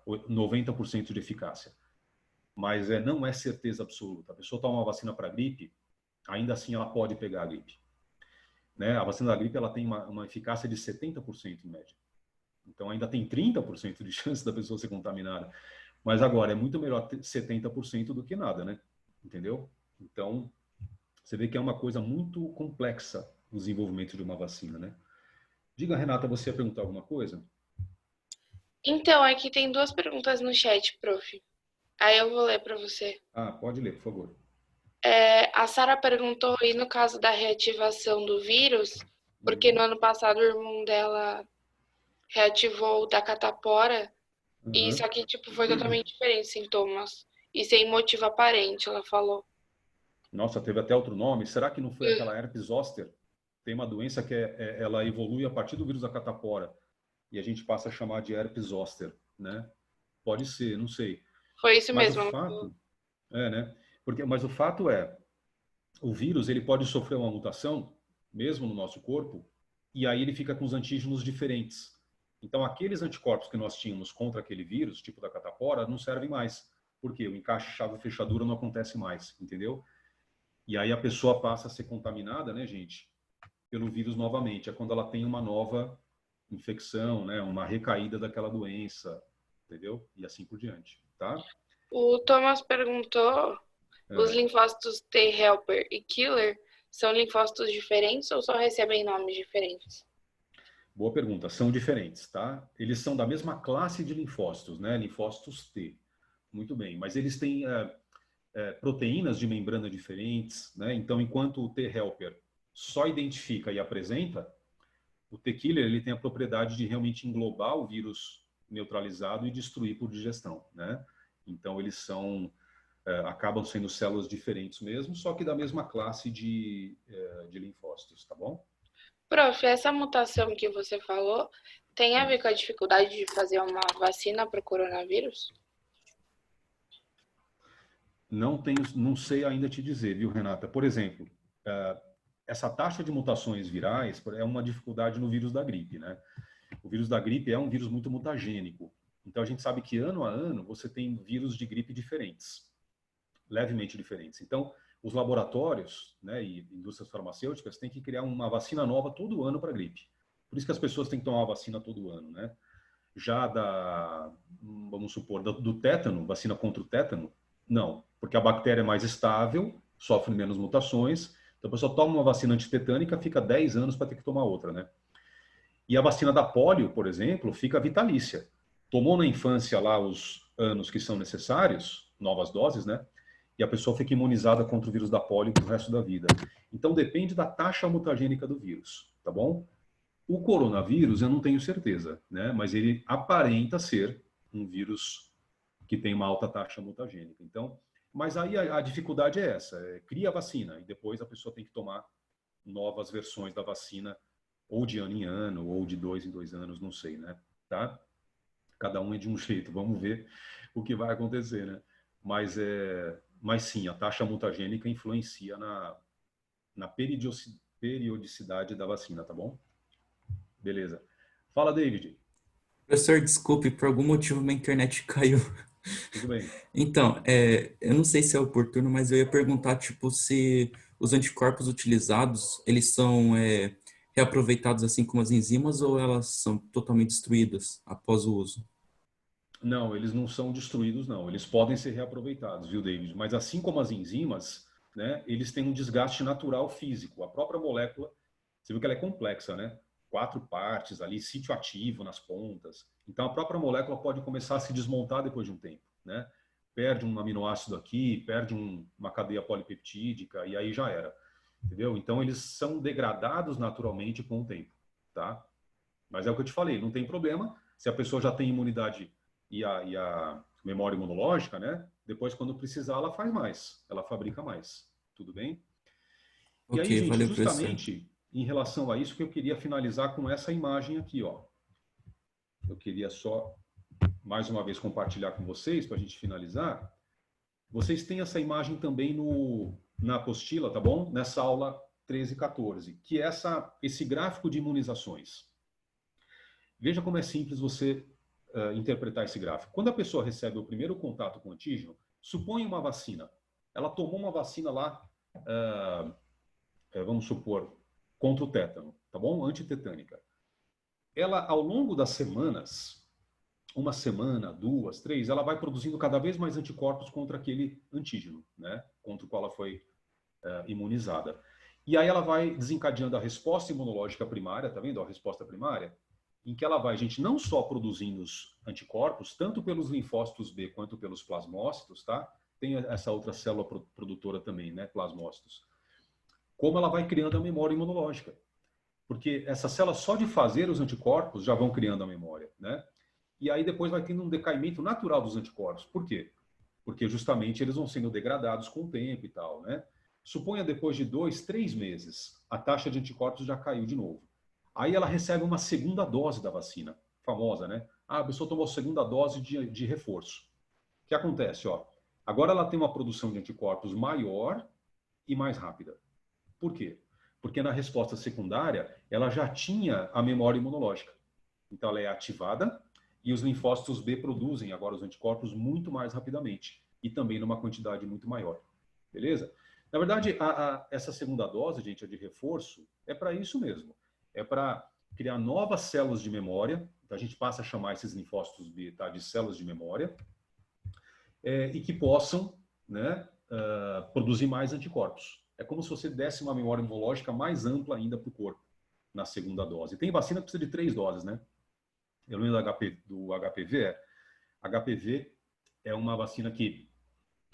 Speaker 1: 90% de eficácia. Mas não é certeza absoluta. A pessoa toma uma vacina para gripe, ainda assim ela pode pegar a gripe. Né? A vacina da gripe ela tem uma eficácia de 70% em média. Então ainda tem 30% de chance da pessoa ser contaminada. Mas agora, é muito melhor ter 70% do que nada, né? Entendeu? Então, você vê que é uma coisa muito complexa o desenvolvimento de uma vacina, né? Diga, Renata, você ia perguntar alguma coisa?
Speaker 5: Então, aqui tem duas perguntas no chat, prof. Aí eu vou ler para você.
Speaker 1: Ah, pode ler, por favor.
Speaker 5: A Sara perguntou aí no caso da reativação do vírus, porque no ano passado o irmão dela reativou o da catapora, e
Speaker 1: Uhum.
Speaker 5: só que tipo, foi totalmente diferente sintomas. E sem motivo aparente, ela falou.
Speaker 1: Nossa, teve até outro nome. Será que não foi aquela herpes zoster? Tem uma doença que ela evolui a partir do vírus da catapora e a gente passa a chamar de herpes zoster, né? Pode ser, não sei.
Speaker 5: Foi isso
Speaker 1: Mas o
Speaker 5: mesmo.
Speaker 1: fato né? Mas o fato é, o vírus ele pode sofrer uma mutação mesmo no nosso corpo e aí ele fica com os antígenos diferentes. Então aqueles anticorpos que nós tínhamos contra aquele vírus, tipo da catapora, não servem mais. Por quê? O encaixe chave-fechadura não acontece mais, entendeu? E aí a pessoa passa a ser contaminada, né, gente, pelo vírus novamente. É quando ela tem uma nova infecção, né, uma recaída daquela doença, entendeu? E assim por diante, tá?
Speaker 5: O Thomas perguntou, os linfócitos T helper e killer são linfócitos diferentes ou só recebem nomes diferentes?
Speaker 1: Boa pergunta. São diferentes, tá? Eles são da mesma classe de linfócitos, né? Linfócitos T. Muito bem. Mas eles têm proteínas de membrana diferentes, né? Então, enquanto o T helper só identifica e apresenta, o T killer ele tem a propriedade de realmente englobar o vírus neutralizado e destruir por digestão, né? Então, eles são acabam sendo células diferentes mesmo, só que da mesma classe de linfócitos, tá bom?
Speaker 5: Prof, essa mutação que você falou tem a ver com a dificuldade de fazer uma vacina para o coronavírus?
Speaker 1: Não sei ainda te dizer, viu, Renata? Por exemplo, essa taxa de mutações virais é uma dificuldade no vírus da gripe, né? O vírus da gripe é um vírus muito mutagênico. Então, a gente sabe que ano a ano você tem vírus de gripe diferentes, levemente diferentes. Então, os laboratórios, né, e indústrias farmacêuticas têm que criar uma vacina nova todo ano para a gripe. Por isso que as pessoas têm que tomar a vacina todo ano, né? Já vamos supor, do tétano, vacina contra o tétano, não, porque a bactéria é mais estável, sofre menos mutações, então a pessoa toma uma vacina antitetânica, fica 10 anos para ter que tomar outra, né? E a vacina da polio, por exemplo, fica vitalícia. Tomou na infância lá os anos que são necessários, novas doses, né? E a pessoa fica imunizada contra o vírus da polio pro resto da vida. Então depende da taxa mutagênica do vírus, tá bom? O coronavírus eu não tenho certeza, né? Mas ele aparenta ser um vírus que tem uma alta taxa mutagênica. Então, mas aí a dificuldade é essa: cria a vacina e depois a pessoa tem que tomar novas versões da vacina, ou de ano em ano, ou de 2 em 2 anos, não sei, né? Tá? Cada um é de um jeito. Vamos ver o que vai acontecer, né? Mas sim, a taxa mutagênica influencia na periodicidade da vacina, tá bom? Beleza. Fala, David.
Speaker 2: Professor, desculpe, por algum motivo minha internet caiu.
Speaker 1: Tudo bem.
Speaker 2: Então, eu não sei se é oportuno, mas eu ia perguntar, tipo, se os anticorpos utilizados, eles são reaproveitados assim como as enzimas ou elas são totalmente destruídas após o uso?
Speaker 1: Não, eles não são destruídos, não. Eles podem ser reaproveitados, viu, David? Mas assim como as enzimas, né, eles têm um desgaste natural físico. A própria molécula, você viu que ela é complexa, né? 4 partes ali, sítio ativo nas pontas. Então a própria molécula pode começar a se desmontar depois de um tempo, né? Perde um aminoácido aqui, perde uma cadeia polipeptídica e aí já era, entendeu? Então eles são degradados naturalmente com o tempo, tá? Mas é o que eu te falei, não tem problema se a pessoa já tem imunidade e a memória imunológica, né? Depois, quando precisar, ela faz mais, ela fabrica mais. Tudo bem? E aí,
Speaker 2: Ok,
Speaker 1: gente,
Speaker 2: valeu, professor.
Speaker 1: justamente em relação a isso que eu queria finalizar com essa imagem aqui, ó. Eu queria só, mais uma vez, compartilhar com vocês, para a gente finalizar. Vocês têm essa imagem também na apostila, tá bom? Nessa aula 13 e 14, que é esse gráfico de imunizações. Veja como é simples você interpretar esse gráfico. Quando a pessoa recebe o primeiro contato com o antígeno, suponha uma vacina. Ela tomou uma vacina lá, vamos supor, contra o tétano, tá bom? Antitetânica. Ela, ao longo das semanas, uma semana, 2, 3, ela vai produzindo cada vez mais anticorpos contra aquele antígeno, né? Contra o qual ela foi imunizada. E aí ela vai desencadeando a resposta imunológica primária, tá vendo? A resposta primária, em que ela vai, gente, não só produzindo os anticorpos, tanto pelos linfócitos B quanto pelos plasmócitos, tá? Tem essa outra célula produtora também, né? Plasmócitos. Como ela vai criando a memória imunológica. Porque essas células, só de fazer os anticorpos, já vão criando a memória, né? E aí depois vai tendo um decaimento natural dos anticorpos. Por quê? Porque justamente eles vão sendo degradados com o tempo e tal, né? Suponha depois de 2, 3 meses, a taxa de anticorpos já caiu de novo. Aí ela recebe uma segunda dose da vacina, famosa, né? Ah, a pessoa tomou a segunda dose de reforço. O que acontece, ó? Agora ela tem uma produção de anticorpos maior e mais rápida. Por quê? Porque na resposta secundária, ela já tinha a memória imunológica. Então ela é ativada e os linfócitos B produzem agora os anticorpos muito mais rapidamente e também numa quantidade muito maior. Beleza? Na verdade, essa segunda dose, gente, a de reforço, é para isso mesmo. É para criar novas células de memória. A gente passa a chamar esses linfócitos B, tá, de células de memória, e que possam, né, produzir mais anticorpos. É como se você desse uma memória imunológica mais ampla ainda para o corpo na segunda dose. Tem vacina que precisa de 3 doses, né? Eu lembro do HPV. HPV é uma vacina que,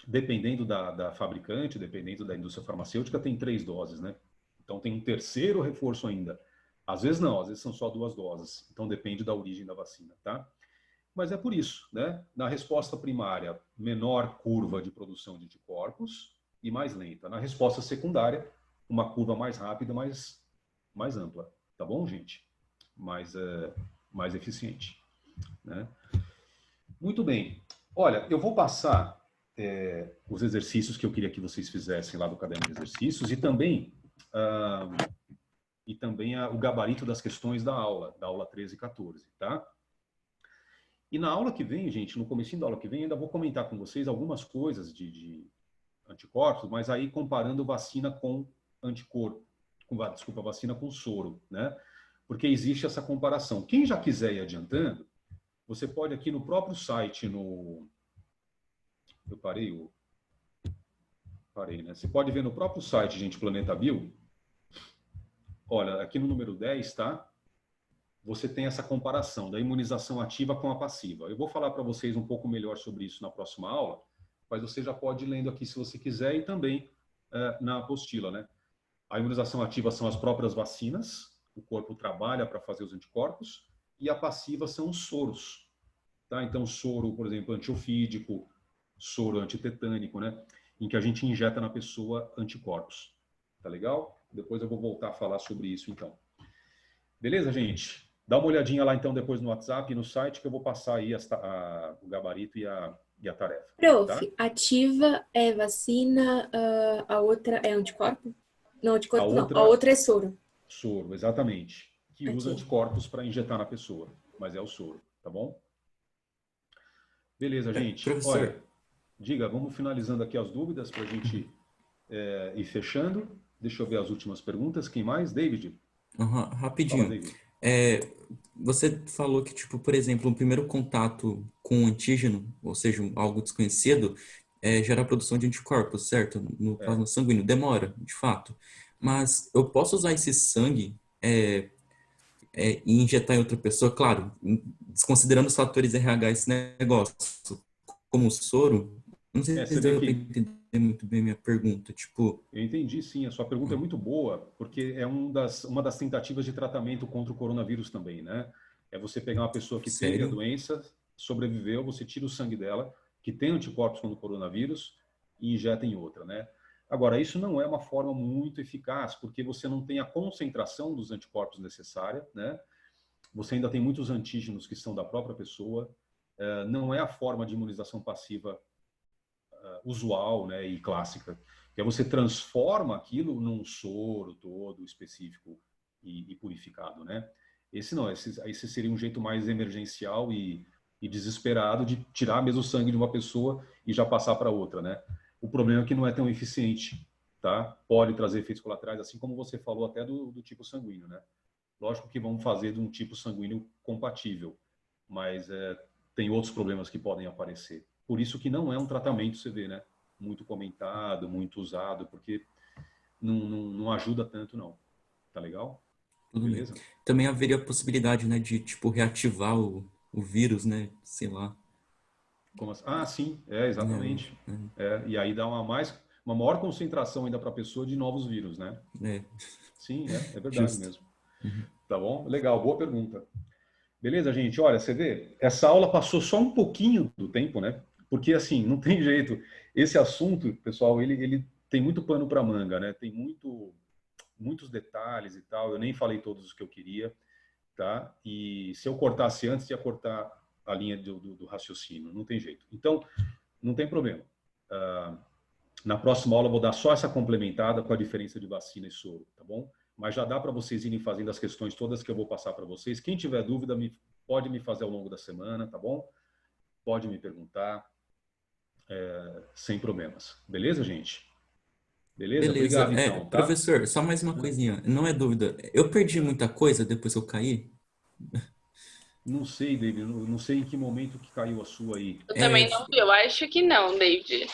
Speaker 1: dependendo da fabricante, dependendo da indústria farmacêutica, tem 3 doses, né? Então tem um terceiro reforço ainda. Às vezes não, às vezes são só 2 doses. Então depende da origem da vacina, tá? Mas é por isso, né? Na resposta primária, menor curva de produção de anticorpos e mais lenta. Na resposta secundária, uma curva mais rápida, mais ampla. Tá bom, gente? Mais eficiente, né? Muito bem. Olha, eu vou passar os exercícios que eu queria que vocês fizessem lá do caderno de exercícios e também o gabarito das questões da aula 13 e 14, tá? E na aula que vem, gente, no comecinho da aula que vem, ainda vou comentar com vocês algumas coisas de anticorpos, mas aí comparando vacina com anticorpo, vacina com soro, né? Porque existe essa comparação. Quem já quiser ir adiantando, você pode aqui no próprio site, eu parei, né? Você pode ver no próprio site, gente, Planeta Bio. Olha, aqui no número 10, tá? Você tem essa comparação da imunização ativa com a passiva. Eu vou falar para vocês um pouco melhor sobre isso na próxima aula, mas você já pode ir lendo aqui se você quiser e também na apostila, né? A imunização ativa são as próprias vacinas, o corpo trabalha para fazer os anticorpos, e a passiva são os soros, tá? Então, soro, por exemplo, antiofídico, soro antitetânico, né? Em que a gente injeta na pessoa anticorpos. Tá legal? Depois eu vou voltar a falar sobre isso, então. Beleza, gente? Dá uma olhadinha lá, então, depois no WhatsApp e no site, que eu vou passar aí o gabarito e a tarefa.
Speaker 3: Prof,
Speaker 1: tá?
Speaker 3: ativa é vacina, a outra é anticorpo? Não, anticorpo
Speaker 1: A
Speaker 3: não.
Speaker 1: outra-
Speaker 3: A outra é soro.
Speaker 1: Soro, exatamente. Que usa
Speaker 3: Aqui.
Speaker 1: anticorpos para injetar na pessoa. Mas é o soro, tá bom? Beleza, gente.
Speaker 2: Professor.
Speaker 1: Olha, diga, vamos finalizando aqui as dúvidas para a gente ir fechando. Deixa eu ver as últimas perguntas. Quem mais? David?
Speaker 2: Aham,
Speaker 1: Fala,
Speaker 2: rapidinho.
Speaker 1: David.
Speaker 2: Você falou que, tipo, por exemplo, um primeiro contato com um antígeno, ou seja, algo desconhecido, gera a produção de anticorpos, certo? No plasma sanguíneo. Demora, de fato. Mas eu posso usar esse sangue e injetar em outra pessoa? Claro, desconsiderando os fatores RH esse negócio, como o soro. Não sei
Speaker 1: Você
Speaker 2: se
Speaker 1: vê
Speaker 2: deu para
Speaker 1: que
Speaker 2: entender muito bem minha pergunta. Tipo,
Speaker 1: eu entendi, sim. A sua pergunta é muito boa, porque é uma das tentativas de tratamento contra o coronavírus também, né? É você pegar uma pessoa que teve a
Speaker 2: sério?
Speaker 1: doença, sobreviveu, você tira o sangue dela, que tem anticorpos contra o coronavírus, e injeta em outra, né? Agora, isso não é uma forma muito eficaz, porque você não tem a concentração dos anticorpos necessária, né? Você ainda tem muitos antígenos que são da própria pessoa. Não é a forma de imunização passiva usual, né, e clássica, que é você transforma aquilo num soro todo específico e purificado, né? Esse não, esse seria um jeito mais emergencial e desesperado de tirar mesmo o sangue de uma pessoa e já passar para outra, né? O problema é que não é tão eficiente, tá? Pode trazer efeitos colaterais, assim como você falou até do tipo sanguíneo, né? Lógico que vamos fazer de um tipo sanguíneo compatível, mas tem outros problemas que podem aparecer. Por isso que não é um tratamento, você vê, né? Muito comentado, muito usado, porque não ajuda tanto, não. Tá legal?
Speaker 2: Tudo bem.
Speaker 1: Beleza?
Speaker 2: Também haveria a possibilidade, né, de, tipo, reativar o vírus, né? Sei lá.
Speaker 1: Como assim? Ah, sim, exatamente. E aí dá uma maior concentração ainda para a pessoa de novos vírus, né? Sim, é verdade
Speaker 2: Justo.
Speaker 1: mesmo. Tá bom? Legal, boa pergunta. Beleza, gente? Olha, você vê, essa aula passou só um pouquinho do tempo, né? Porque, assim, não tem jeito. Esse assunto, pessoal, ele tem muito pano para manga, né? Tem muitos detalhes e tal. Eu nem falei todos os que eu queria, tá? E se eu cortasse antes, ia cortar a linha do raciocínio. Não tem jeito. Então, não tem problema. Na próxima aula, eu vou dar só essa complementada com a diferença de vacina e soro, tá bom? Mas já dá para vocês irem fazendo as questões todas que eu vou passar para vocês. Quem tiver dúvida, pode me fazer ao longo da semana, tá bom? Pode me perguntar, sem problemas. Beleza, gente? Beleza?
Speaker 2: Beleza.
Speaker 1: Obrigado, então, tá?
Speaker 2: Professor, só mais uma coisinha. Não é dúvida. Eu perdi muita coisa depois que eu caí?
Speaker 1: Não sei, David. Não sei em que momento que caiu a sua aí.
Speaker 5: Eu também não vi. Eu acho que não, David.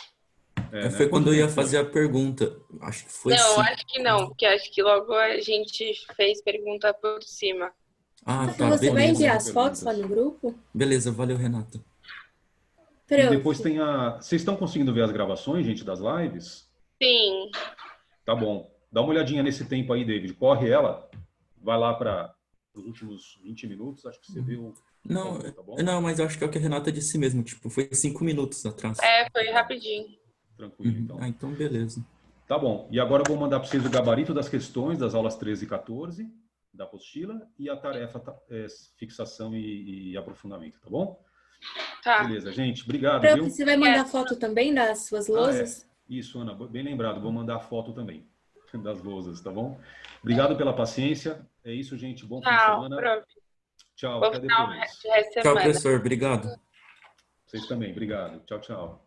Speaker 2: Foi
Speaker 1: né?
Speaker 2: quando eu ia fazer a pergunta. Acho que foi
Speaker 5: Não,
Speaker 2: sim.
Speaker 5: acho que não, porque acho que logo a gente fez pergunta por cima.
Speaker 2: Ah,
Speaker 3: Então,
Speaker 2: tá.
Speaker 3: você vai
Speaker 2: Beleza.
Speaker 3: enviar as fotos lá no grupo?
Speaker 2: Beleza, valeu, Renata.
Speaker 1: E depois tem Vocês estão conseguindo ver as gravações, gente, das lives?
Speaker 5: Sim.
Speaker 1: Tá bom. Dá uma olhadinha nesse tempo aí, David. Corre ela. Vai lá para os últimos 20 minutos. Acho que você viu.
Speaker 2: Não,
Speaker 1: tá bom?
Speaker 2: não, mas eu acho que é o que a Renata disse mesmo. Tipo, foi 5 minutos atrás.
Speaker 5: Foi rapidinho.
Speaker 1: Tranquilo, então.
Speaker 2: Ah, então beleza.
Speaker 1: Tá bom. E agora eu vou mandar para vocês o gabarito das questões das aulas 13 e 14 da apostila e a tarefa fixação e aprofundamento, tá bom?
Speaker 5: Tá.
Speaker 1: Beleza, gente. Obrigado,
Speaker 3: Prof,
Speaker 1: viu?
Speaker 3: você vai mandar foto também das suas lousas?
Speaker 1: Isso, Ana. Bem lembrado. Vou mandar a foto também das lousas, tá bom? Obrigado pela paciência. É isso, gente. Bom fim de semana.
Speaker 5: Prof.
Speaker 1: Tchau,
Speaker 5: Bom
Speaker 1: até
Speaker 5: final
Speaker 1: depois.
Speaker 5: de resto de
Speaker 2: Tchau,
Speaker 5: semana.
Speaker 2: professor. Obrigado.
Speaker 1: Vocês também. Obrigado. Tchau, tchau.